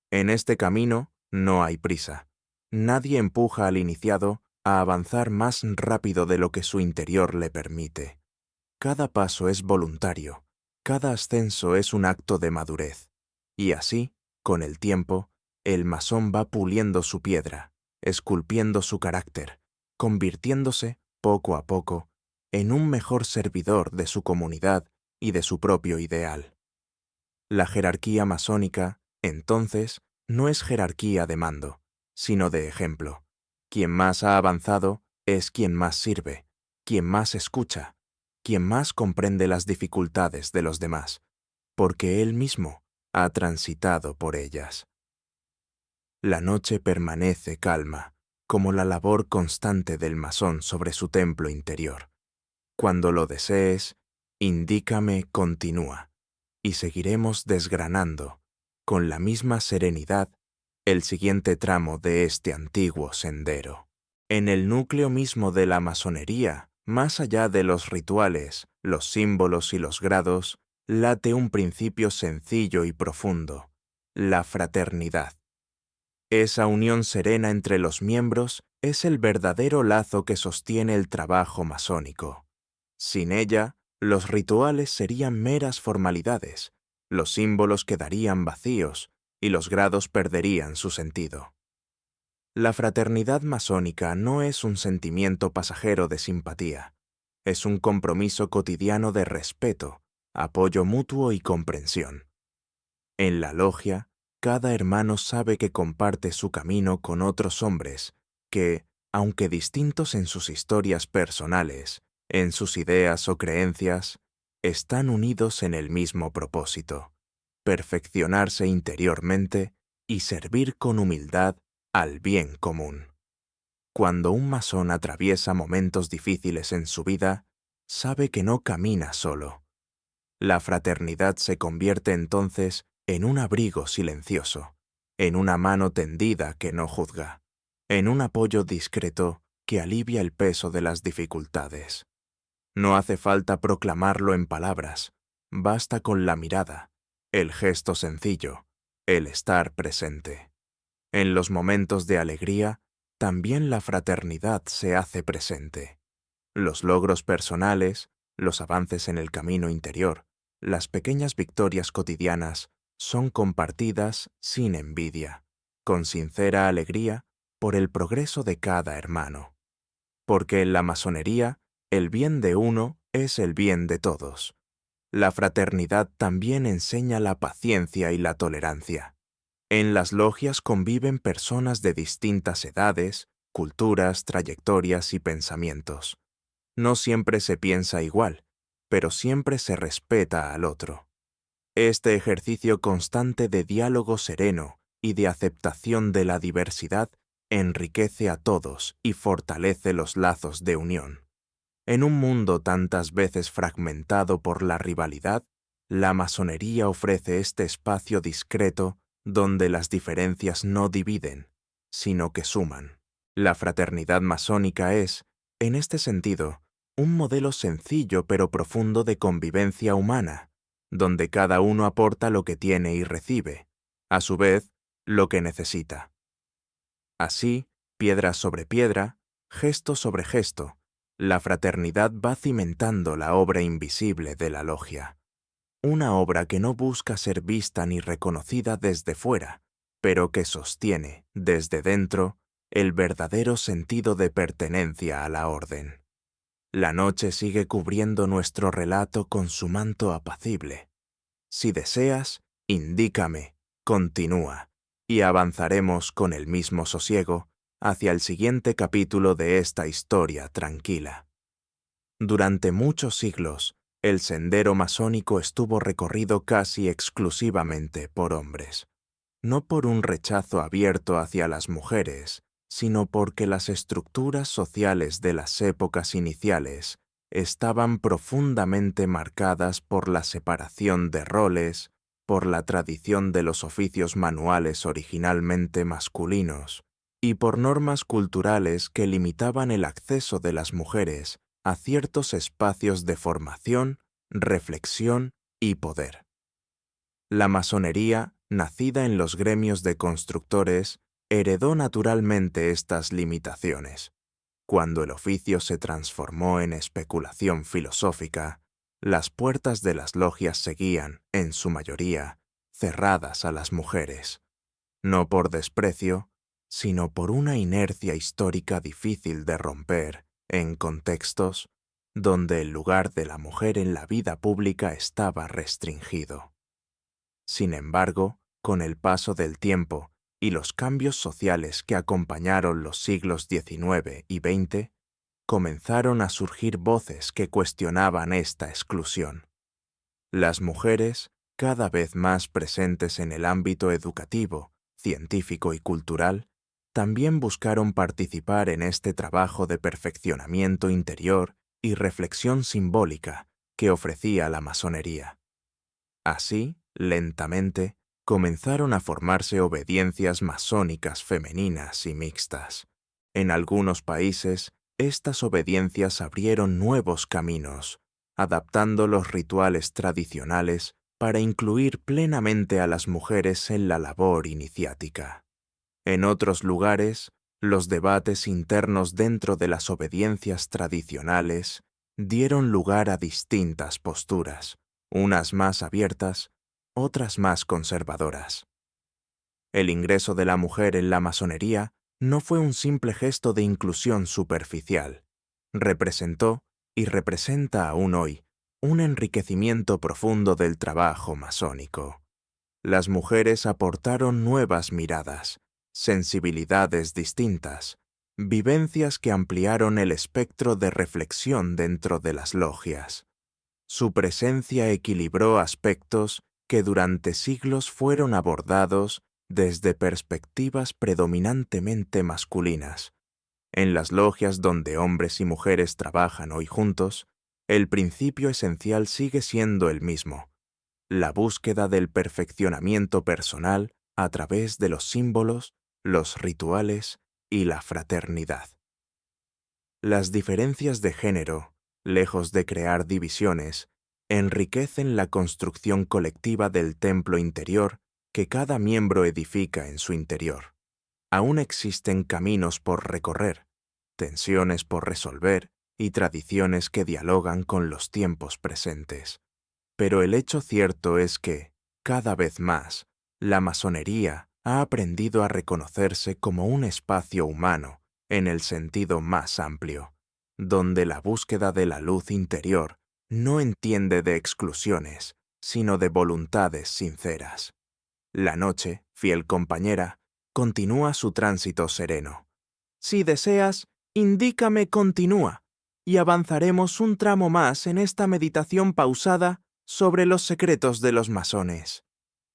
En este camino no hay prisa. Nadie empuja al iniciado a avanzar más rápido de lo que su interior le permite. Cada paso es voluntario, cada ascenso es un acto de madurez. Y así, con el tiempo, el masón va puliendo su piedra, esculpiendo su carácter, convirtiéndose, poco a poco, en un mejor servidor de su comunidad y de su propio ideal. La jerarquía masónica, entonces, no es jerarquía de mando, sino de ejemplo. Quien más ha avanzado es quien más sirve, quien más escucha, quien más comprende las dificultades de los demás, porque él mismo ha transitado por ellas. La noche permanece calma, como la labor constante del masón sobre su templo interior. Cuando lo desees, indícame, continúa, y seguiremos desgranando, con la misma serenidad, el siguiente tramo de este antiguo sendero. En el núcleo mismo de la masonería, más allá de los rituales, los símbolos y los grados, late un principio sencillo y profundo: la fraternidad. Esa unión serena entre los miembros es el verdadero lazo que sostiene el trabajo masónico. Sin ella, los rituales serían meras formalidades, los símbolos quedarían vacíos y los grados perderían su sentido. La fraternidad masónica no es un sentimiento pasajero de simpatía, es un compromiso cotidiano de respeto, apoyo mutuo y comprensión. En la logia, cada hermano sabe que comparte su camino con otros hombres que, aunque distintos en sus historias personales, en sus ideas o creencias, están unidos en el mismo propósito: perfeccionarse interiormente y servir con humildad al bien común. Cuando un masón atraviesa momentos difíciles en su vida, sabe que no camina solo. La fraternidad se convierte entonces en un abrigo silencioso, en una mano tendida que no juzga, en un apoyo discreto que alivia el peso de las dificultades. No hace falta proclamarlo en palabras, basta con la mirada, el gesto sencillo, el estar presente. En los momentos de alegría, también la fraternidad se hace presente. Los logros personales, los avances en el camino interior, las pequeñas victorias cotidianas son compartidas sin envidia, con sincera alegría por el progreso de cada hermano. Porque en la masonería, el bien de uno es el bien de todos. La fraternidad también enseña la paciencia y la tolerancia. En las logias conviven personas de distintas edades, culturas, trayectorias y pensamientos. No siempre se piensa igual, pero siempre se respeta al otro. Este ejercicio constante de diálogo sereno y de aceptación de la diversidad enriquece a todos y fortalece los lazos de unión. En un mundo tantas veces fragmentado por la rivalidad, la masonería ofrece este espacio discreto donde las diferencias no dividen, sino que suman. La fraternidad masónica es, en este sentido, un modelo sencillo pero profundo de convivencia humana, donde cada uno aporta lo que tiene y recibe, a su vez, lo que necesita. Así, piedra sobre piedra, gesto sobre gesto, la fraternidad va cimentando la obra invisible de la logia. Una obra que no busca ser vista ni reconocida desde fuera, pero que sostiene, desde dentro, el verdadero sentido de pertenencia a la orden. La noche sigue cubriendo nuestro relato con su manto apacible. Si deseas, indícame, continúa, y avanzaremos con el mismo sosiego hacia el siguiente capítulo de esta historia tranquila. Durante muchos siglos, el sendero masónico estuvo recorrido casi exclusivamente por hombres. No por un rechazo abierto hacia las mujeres, sino porque las estructuras sociales de las épocas iniciales estaban profundamente marcadas por la separación de roles, por la tradición de los oficios manuales originalmente masculinos, y por normas culturales que limitaban el acceso de las mujeres a ciertos espacios de formación, reflexión y poder. La masonería, nacida en los gremios de constructores, heredó naturalmente estas limitaciones. Cuando el oficio se transformó en especulación filosófica, las puertas de las logias seguían, en su mayoría, cerradas a las mujeres, no por desprecio, sino por una inercia histórica difícil de romper en contextos donde el lugar de la mujer en la vida pública estaba restringido. Sin embargo, con el paso del tiempo y los cambios sociales que acompañaron los siglos XIX y XX, comenzaron a surgir voces que cuestionaban esta exclusión. Las mujeres, cada vez más presentes en el ámbito educativo, científico y cultural, también buscaron participar en este trabajo de perfeccionamiento interior y reflexión simbólica que ofrecía la masonería. Así, lentamente, comenzaron a formarse obediencias masónicas femeninas y mixtas. En algunos países, estas obediencias abrieron nuevos caminos, adaptando los rituales tradicionales para incluir plenamente a las mujeres en la labor iniciática. En otros lugares, los debates internos dentro de las obediencias tradicionales dieron lugar a distintas posturas, unas más abiertas, otras más conservadoras. El ingreso de la mujer en la masonería no fue un simple gesto de inclusión superficial. Representó, y representa aún hoy, un enriquecimiento profundo del trabajo masónico. Las mujeres aportaron nuevas miradas, sensibilidades distintas, vivencias que ampliaron el espectro de reflexión dentro de las logias. Su presencia equilibró aspectos que durante siglos fueron abordados desde perspectivas predominantemente masculinas. En las logias donde hombres y mujeres trabajan hoy juntos, el principio esencial sigue siendo el mismo: la búsqueda del perfeccionamiento personal a través de los símbolos, los rituales y la fraternidad. Las diferencias de género, lejos de crear divisiones, enriquecen la construcción colectiva del templo interior que cada miembro edifica en su interior. Aún existen caminos por recorrer, tensiones por resolver y tradiciones que dialogan con los tiempos presentes. Pero el hecho cierto es que, cada vez más, la masonería ha aprendido a reconocerse como un espacio humano en el sentido más amplio, donde la búsqueda de la luz interior no entiende de exclusiones, sino de voluntades sinceras. La noche, fiel compañera, continúa su tránsito sereno. Si deseas, indícame continúa, y avanzaremos un tramo más en esta meditación pausada sobre los secretos de los masones.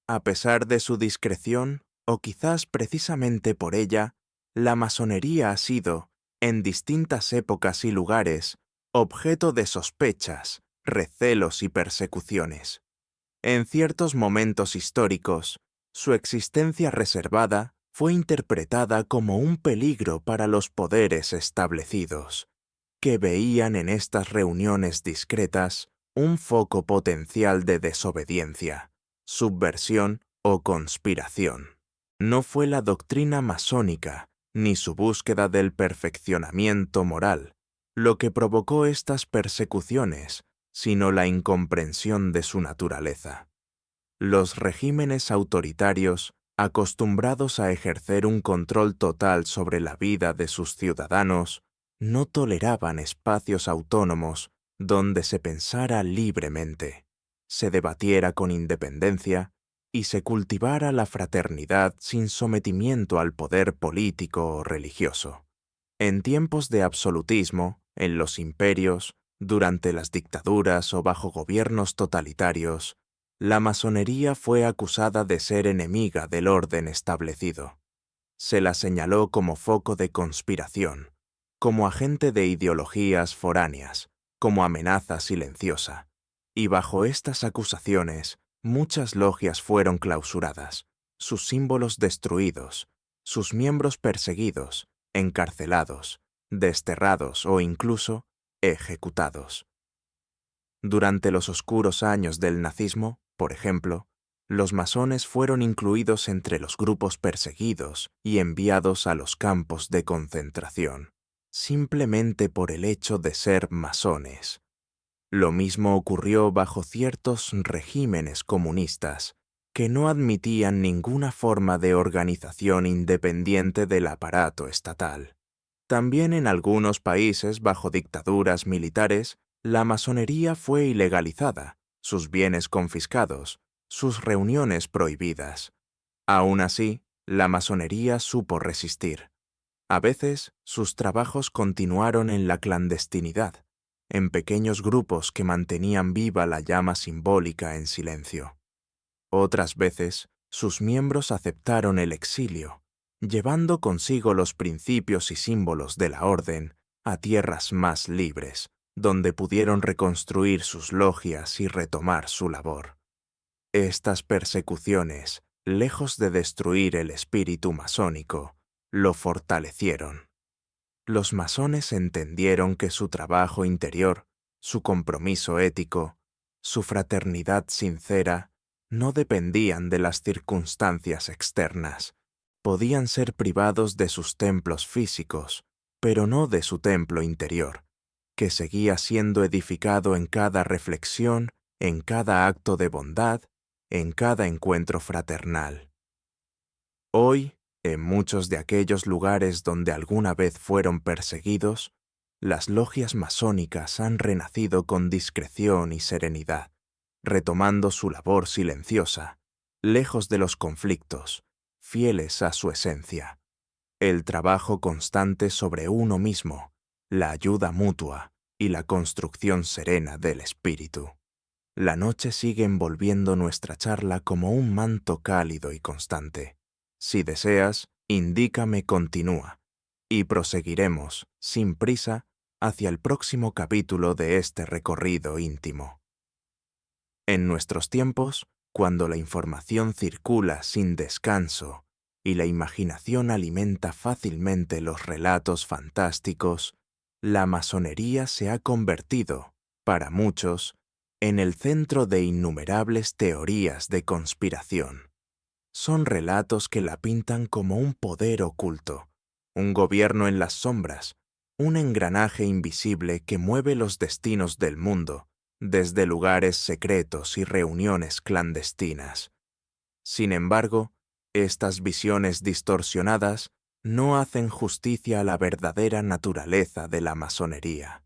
A pesar de su discreción, o quizás precisamente por ella, la masonería ha sido, en distintas épocas y lugares, objeto de sospechas, recelos y persecuciones. En ciertos momentos históricos, su existencia reservada fue interpretada como un peligro para los poderes establecidos, que veían en estas reuniones discretas un foco potencial de desobediencia, subversión o conspiración. No fue la doctrina masónica ni su búsqueda del perfeccionamiento moral lo que provocó estas persecuciones, sino la incomprensión de su naturaleza. Los regímenes autoritarios, acostumbrados a ejercer un control total sobre la vida de sus ciudadanos, no toleraban espacios autónomos donde se pensara libremente, se debatiera con independencia y se cultivara la fraternidad sin sometimiento al poder político o religioso. En tiempos de absolutismo, en los imperios, durante las dictaduras o bajo gobiernos totalitarios, la masonería fue acusada de ser enemiga del orden establecido. Se la señaló como foco de conspiración, como agente de ideologías foráneas, como amenaza silenciosa. Y bajo estas acusaciones, muchas logias fueron clausuradas, sus símbolos destruidos, sus miembros perseguidos, encarcelados, desterrados o incluso ejecutados. Durante los oscuros años del nazismo, por ejemplo, los masones fueron incluidos entre los grupos perseguidos y enviados a los campos de concentración, simplemente por el hecho de ser masones. Lo mismo ocurrió bajo ciertos regímenes comunistas, que no admitían ninguna forma de organización independiente del aparato estatal. También en algunos países bajo dictaduras militares, la masonería fue ilegalizada, sus bienes confiscados, sus reuniones prohibidas. Aún así, la masonería supo resistir. A veces, sus trabajos continuaron en la clandestinidad, en pequeños grupos que mantenían viva la llama simbólica en silencio. Otras veces, sus miembros aceptaron el exilio, llevando consigo los principios y símbolos de la orden a tierras más libres, donde pudieron reconstruir sus logias y retomar su labor. Estas persecuciones, lejos de destruir el espíritu masónico, lo fortalecieron. Los masones entendieron que su trabajo interior, su compromiso ético, su fraternidad sincera, no dependían de las circunstancias externas. Podían ser privados de sus templos físicos, pero no de su templo interior, que seguía siendo edificado en cada reflexión, en cada acto de bondad, en cada encuentro fraternal. Hoy, en muchos de aquellos lugares donde alguna vez fueron perseguidos, las logias masónicas han renacido con discreción y serenidad, retomando su labor silenciosa, lejos de los conflictos, fieles a su esencia. El trabajo constante sobre uno mismo, la ayuda mutua y la construcción serena del espíritu. La noche sigue envolviendo nuestra charla como un manto cálido y constante. Si deseas, indícame continúa, y proseguiremos, sin prisa, hacia el próximo capítulo de este recorrido íntimo. En nuestros tiempos, cuando la información circula sin descanso y la imaginación alimenta fácilmente los relatos fantásticos, la masonería se ha convertido, para muchos, en el centro de innumerables teorías de conspiración. Son relatos que la pintan como un poder oculto, un gobierno en las sombras, un engranaje invisible que mueve los destinos del mundo desde lugares secretos y reuniones clandestinas. Sin embargo, estas visiones distorsionadas no hacen justicia a la verdadera naturaleza de la masonería.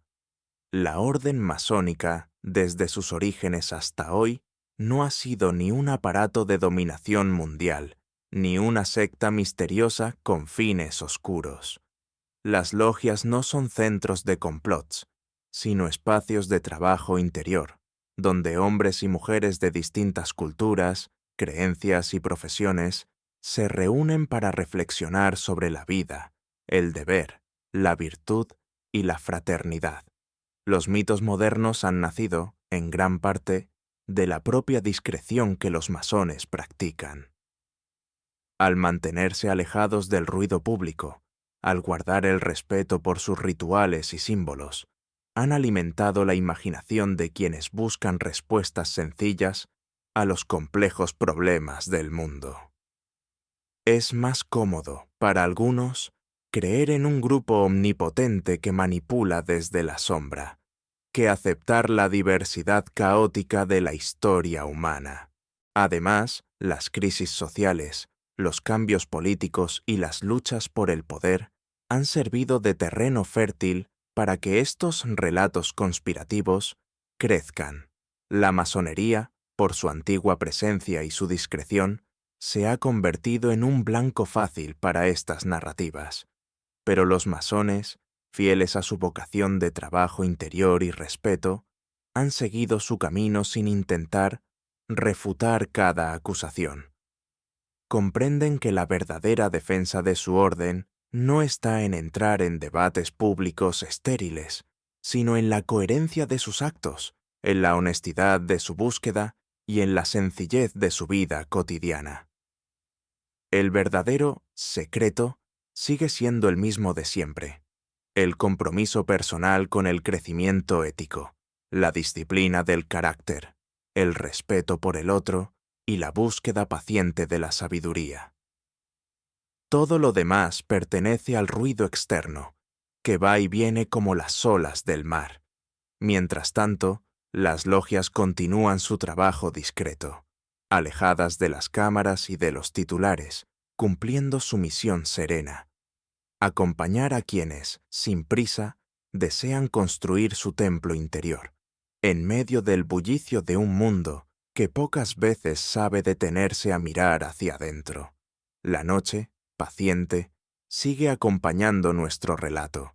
La orden masónica, desde sus orígenes hasta hoy, no ha sido ni un aparato de dominación mundial, ni una secta misteriosa con fines oscuros. Las logias no son centros de complots, sino espacios de trabajo interior, donde hombres y mujeres de distintas culturas, creencias y profesiones se reúnen para reflexionar sobre la vida, el deber, la virtud y la fraternidad. Los mitos modernos han nacido, en gran parte, de la propia discreción que los masones practican. Al mantenerse alejados del ruido público, al guardar el respeto por sus rituales y símbolos, han alimentado la imaginación de quienes buscan respuestas sencillas a los complejos problemas del mundo. Es más cómodo, para algunos, creer en un grupo omnipotente que manipula desde la sombra, que aceptar la diversidad caótica de la historia humana. Además, las crisis sociales, los cambios políticos y las luchas por el poder han servido de terreno fértil para que estos relatos conspirativos crezcan. La masonería, por su antigua presencia y su discreción, se ha convertido en un blanco fácil para estas narrativas. Pero los masones, fieles a su vocación de trabajo interior y respeto, han seguido su camino sin intentar refutar cada acusación. Comprenden que la verdadera defensa de su orden no está en entrar en debates públicos estériles, sino en la coherencia de sus actos, en la honestidad de su búsqueda y en la sencillez de su vida cotidiana. El verdadero secreto sigue siendo el mismo de siempre: el compromiso personal con el crecimiento ético, la disciplina del carácter, el respeto por el otro y la búsqueda paciente de la sabiduría. Todo lo demás pertenece al ruido externo, que va y viene como las olas del mar. Mientras tanto, las logias continúan su trabajo discreto, alejadas de las cámaras y de los titulares, cumpliendo su misión serena: acompañar a quienes, sin prisa, desean construir su templo interior, en medio del bullicio de un mundo que pocas veces sabe detenerse a mirar hacia adentro. La noche, paciente, sigue acompañando nuestro relato.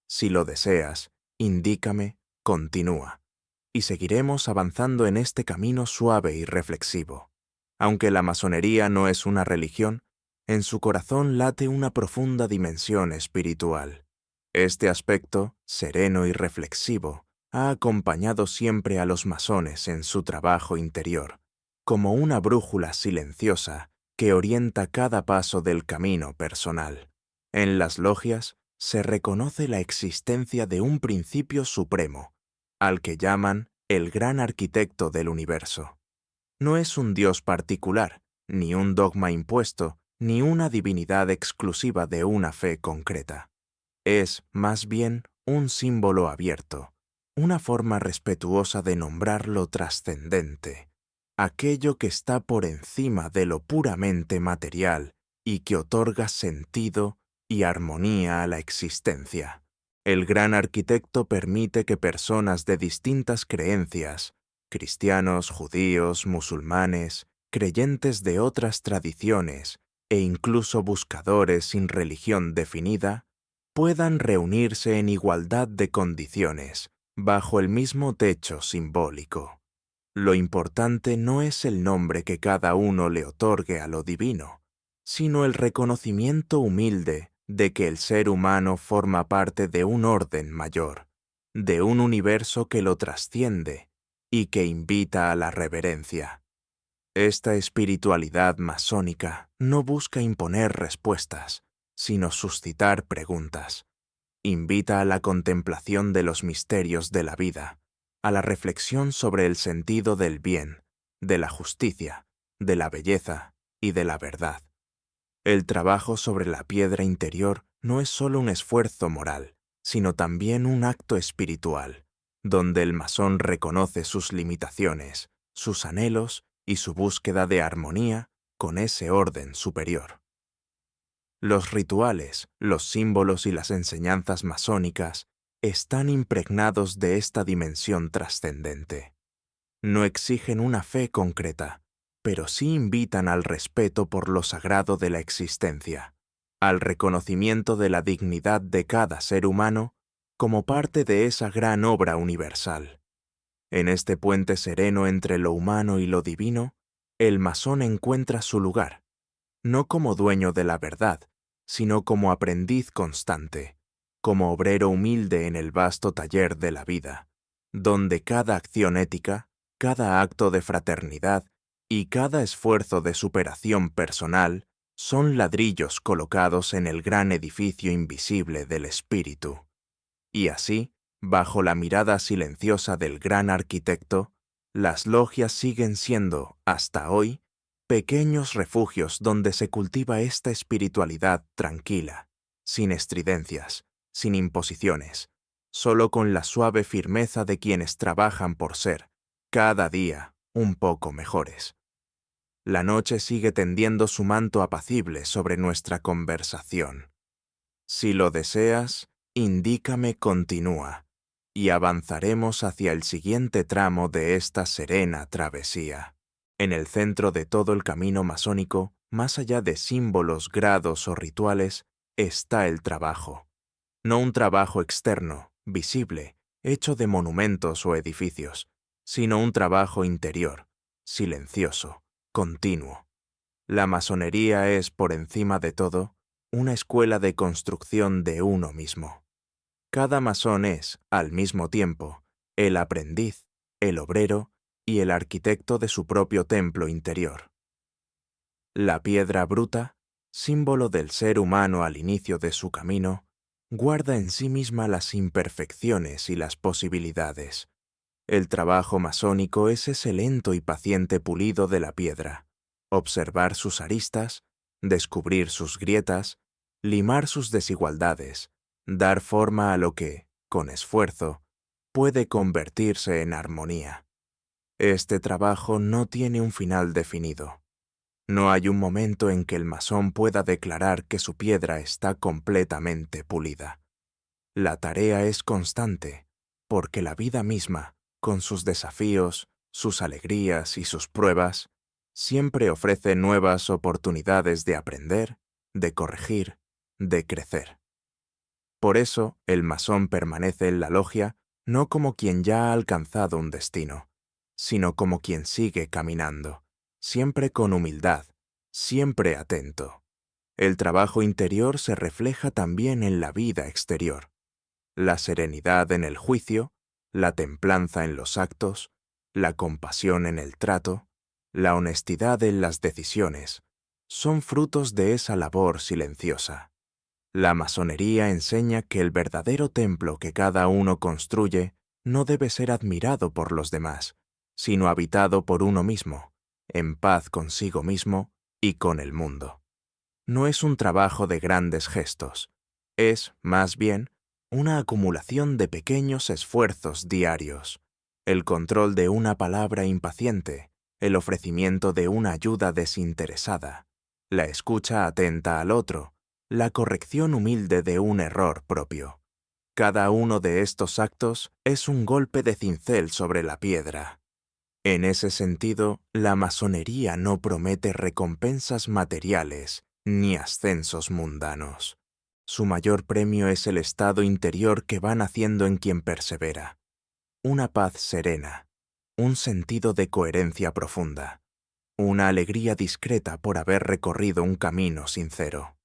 Si lo deseas, indícame, continúa, y seguiremos avanzando en este camino suave y reflexivo. Aunque la masonería no es una religión, en su corazón late una profunda dimensión espiritual. Este aspecto, sereno y reflexivo, ha acompañado siempre a los masones en su trabajo interior, como una brújula silenciosa que orienta cada paso del camino personal. En las logias se reconoce la existencia de un principio supremo, al que llaman el gran arquitecto del universo. No es un dios particular, ni un dogma impuesto, ni una divinidad exclusiva de una fe concreta. Es, más bien, un símbolo abierto, una forma respetuosa de nombrar lo trascendente, aquello que está por encima de lo puramente material y que otorga sentido y armonía a la existencia. El gran arquitecto permite que personas de distintas creencias, cristianos, judíos, musulmanes, creyentes de otras tradiciones e incluso buscadores sin religión definida, puedan reunirse en igualdad de condiciones, bajo el mismo techo simbólico. Lo importante no es el nombre que cada uno le otorgue a lo divino, sino el reconocimiento humilde de que el ser humano forma parte de un orden mayor, de un universo que lo trasciende y que invita a la reverencia. Esta espiritualidad masónica no busca imponer respuestas, sino suscitar preguntas. Invita a la contemplación de los misterios de la vida, a la reflexión sobre el sentido del bien, de la justicia, de la belleza y de la verdad. El trabajo sobre la piedra interior no es solo un esfuerzo moral, sino también un acto espiritual, donde el masón reconoce sus limitaciones, sus anhelos y su búsqueda de armonía con ese orden superior. Los rituales, los símbolos y las enseñanzas masónicas están impregnados de esta dimensión trascendente. No exigen una fe concreta, pero sí invitan al respeto por lo sagrado de la existencia, al reconocimiento de la dignidad de cada ser humano como parte de esa gran obra universal. En este puente sereno entre lo humano y lo divino, el masón encuentra su lugar, no como dueño de la verdad, sino como aprendiz constante, como obrero humilde en el vasto taller de la vida, donde cada acción ética, cada acto de fraternidad y cada esfuerzo de superación personal son ladrillos colocados en el gran edificio invisible del espíritu. Y así, bajo la mirada silenciosa del gran arquitecto, las logias siguen siendo, hasta hoy, pequeños refugios donde se cultiva esta espiritualidad tranquila, sin estridencias, sin imposiciones, solo con la suave firmeza de quienes trabajan por ser, cada día, un poco mejores. La noche sigue tendiendo su manto apacible sobre nuestra conversación. Si lo deseas, indícame continúa, y avanzaremos hacia el siguiente tramo de esta serena travesía. En el centro de todo el camino masónico, más allá de símbolos, grados o rituales, está el trabajo. No un trabajo externo, visible, hecho de monumentos o edificios, sino un trabajo interior, silencioso, continuo. La masonería es, por encima de todo, una escuela de construcción de uno mismo. Cada masón es, al mismo tiempo, el aprendiz, el obrero y el arquitecto de su propio templo interior. La piedra bruta, símbolo del ser humano al inicio de su camino, guarda en sí misma las imperfecciones y las posibilidades. El trabajo masónico es ese lento y paciente pulido de la piedra, observar sus aristas, descubrir sus grietas, limar sus desigualdades, dar forma a lo que, con esfuerzo, puede convertirse en armonía. Este trabajo no tiene un final definido. No hay un momento en que el masón pueda declarar que su piedra está completamente pulida. La tarea es constante, porque la vida misma, con sus desafíos, sus alegrías y sus pruebas, siempre ofrece nuevas oportunidades de aprender, de corregir, de crecer. Por eso, el masón permanece en la logia no como quien ya ha alcanzado un destino, sino como quien sigue caminando, siempre con humildad, siempre atento. El trabajo interior se refleja también en la vida exterior. La serenidad en el juicio, la templanza en los actos, la compasión en el trato, la honestidad en las decisiones, son frutos de esa labor silenciosa. La masonería enseña que el verdadero templo que cada uno construye no debe ser admirado por los demás, sino habitado por uno mismo, en paz consigo mismo y con el mundo. No es un trabajo de grandes gestos, es, más bien, una acumulación de pequeños esfuerzos diarios, el control de una palabra impaciente, el ofrecimiento de una ayuda desinteresada, la escucha atenta al otro, la corrección humilde de un error propio. Cada uno de estos actos es un golpe de cincel sobre la piedra. En ese sentido, la masonería no promete recompensas materiales ni ascensos mundanos. Su mayor premio es el estado interior que va naciendo en quien persevera. Una paz serena, un sentido de coherencia profunda, una alegría discreta por haber recorrido un camino sincero.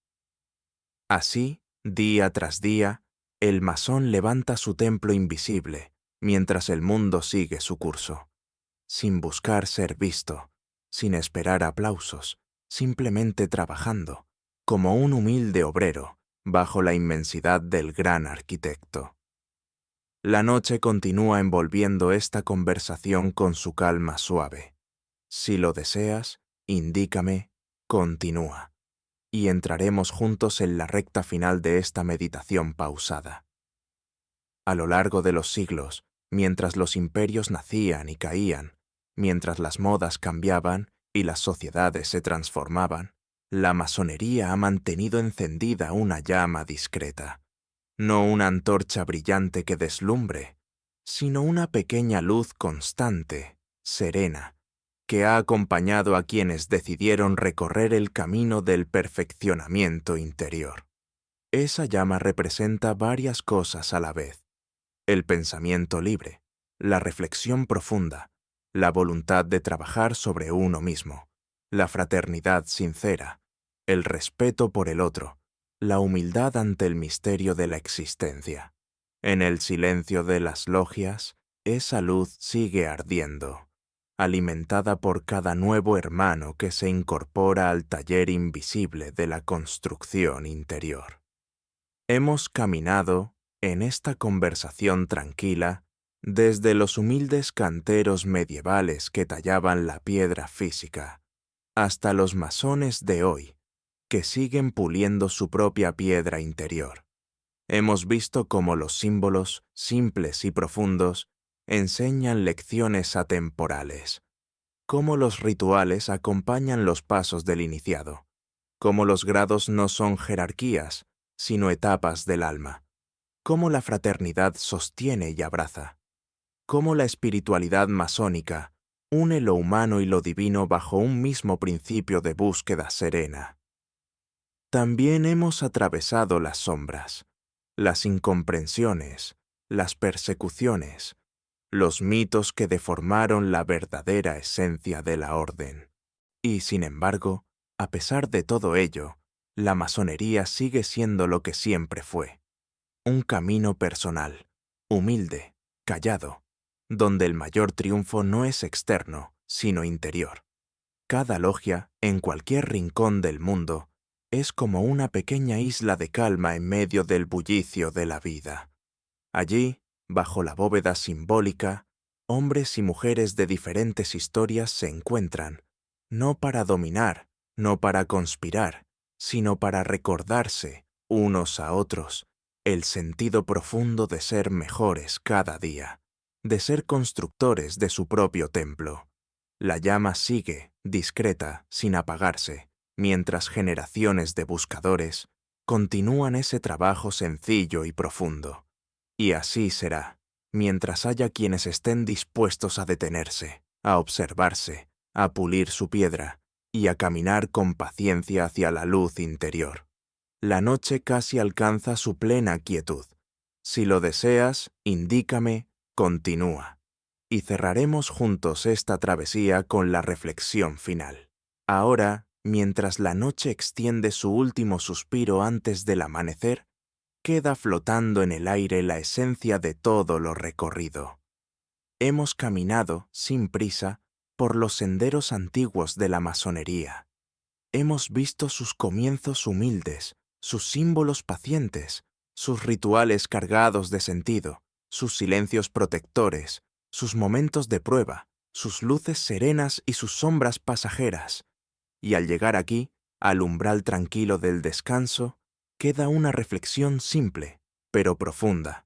Así, día tras día, el masón levanta su templo invisible, mientras el mundo sigue su curso, sin buscar ser visto, sin esperar aplausos, simplemente trabajando, como un humilde obrero, bajo la inmensidad del gran arquitecto. La noche continúa envolviendo esta conversación con su calma suave. Si lo deseas, indícame, continúa, y entraremos juntos en la recta final de esta meditación pausada. A lo largo de los siglos, mientras los imperios nacían y caían, mientras las modas cambiaban y las sociedades se transformaban, la masonería ha mantenido encendida una llama discreta. No una antorcha brillante que deslumbre, sino una pequeña luz constante, serena, que ha acompañado a quienes decidieron recorrer el camino del perfeccionamiento interior. Esa llama representa varias cosas a la vez: el pensamiento libre, la reflexión profunda, la voluntad de trabajar sobre uno mismo, la fraternidad sincera, el respeto por el otro, la humildad ante el misterio de la existencia. En el silencio de las logias, esa luz sigue ardiendo, alimentada por cada nuevo hermano que se incorpora al taller invisible de la construcción interior. Hemos caminado, en esta conversación tranquila, desde los humildes canteros medievales que tallaban la piedra física, hasta los masones de hoy, que siguen puliendo su propia piedra interior. Hemos visto cómo los símbolos, simples y profundos, enseñan lecciones atemporales, cómo los rituales acompañan los pasos del iniciado, cómo los grados no son jerarquías, sino etapas del alma, cómo la fraternidad sostiene y abraza, cómo la espiritualidad masónica une lo humano y lo divino bajo un mismo principio de búsqueda serena. También hemos atravesado las sombras, las incomprensiones, las persecuciones, los mitos que deformaron la verdadera esencia de la orden. Y, sin embargo, a pesar de todo ello, la masonería sigue siendo lo que siempre fue: un camino personal, humilde, callado, donde el mayor triunfo no es externo, sino interior. Cada logia, en cualquier rincón del mundo, es como una pequeña isla de calma en medio del bullicio de la vida. Allí, bajo la bóveda simbólica, hombres y mujeres de diferentes historias se encuentran, no para dominar, no para conspirar, sino para recordarse, unos a otros, el sentido profundo de ser mejores cada día, de ser constructores de su propio templo. La llama sigue, discreta, sin apagarse, mientras generaciones de buscadores continúan ese trabajo sencillo y profundo. Y así será, mientras haya quienes estén dispuestos a detenerse, a observarse, a pulir su piedra y a caminar con paciencia hacia la luz interior. La noche casi alcanza su plena quietud. Si lo deseas, indícame, continúa. y cerraremos juntos esta travesía con la reflexión final. Ahora, mientras la noche extiende su último suspiro antes del amanecer, queda flotando en el aire la esencia de todo lo recorrido. Hemos caminado, sin prisa, por los senderos antiguos de la masonería. Hemos visto sus comienzos humildes, sus símbolos pacientes, sus rituales cargados de sentido, sus silencios protectores, sus momentos de prueba, sus luces serenas y sus sombras pasajeras. Y al llegar aquí, al umbral tranquilo del descanso, queda una reflexión simple, pero profunda.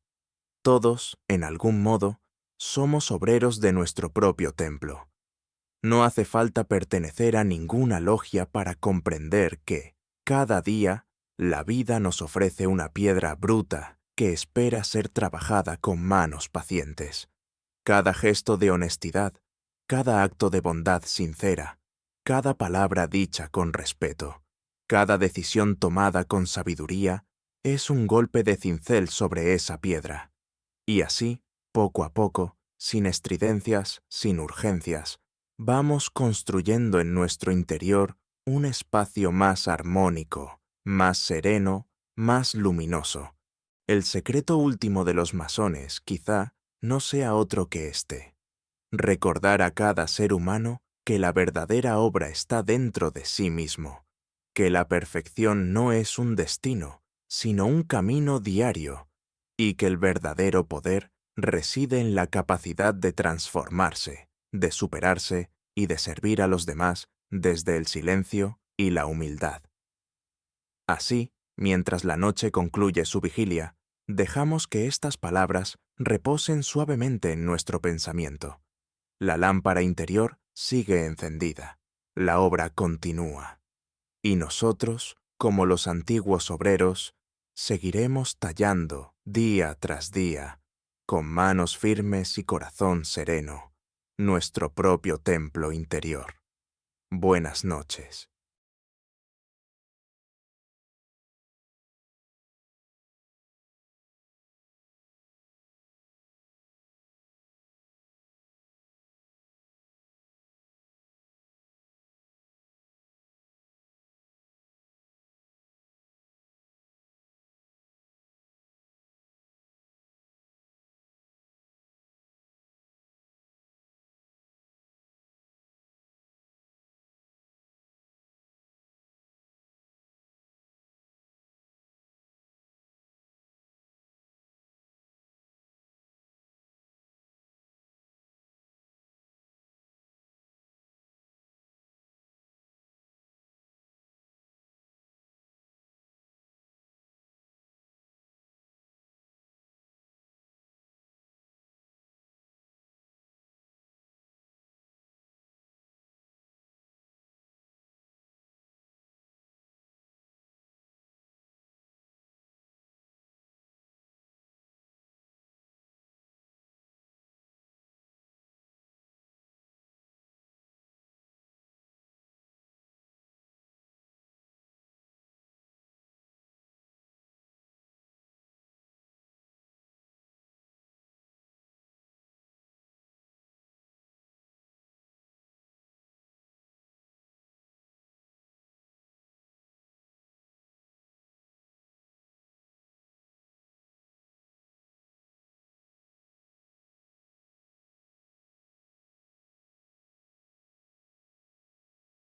Todos, en algún modo, somos obreros de nuestro propio templo. No hace falta pertenecer a ninguna logia para comprender que, cada día, la vida nos ofrece una piedra bruta que espera ser trabajada con manos pacientes. Cada gesto de honestidad, cada acto de bondad sincera, cada palabra dicha con respeto, cada decisión tomada con sabiduría, es un golpe de cincel sobre esa piedra. Y así, poco a poco, sin estridencias, sin urgencias, vamos construyendo en nuestro interior un espacio más armónico, más sereno, más luminoso. El secreto último de los masones, quizá, no sea otro que este: recordar a cada ser humano que la verdadera obra está dentro de sí mismo, que la perfección no es un destino, sino un camino diario, y que el verdadero poder reside en la capacidad de transformarse, de superarse y de servir a los demás desde el silencio y la humildad. Así, mientras la noche concluye su vigilia, dejamos que estas palabras reposen suavemente en nuestro pensamiento. La lámpara interior sigue encendida, la obra continúa, y nosotros, como los antiguos obreros, seguiremos tallando día tras día, con manos firmes y corazón sereno, nuestro propio templo interior. Buenas noches.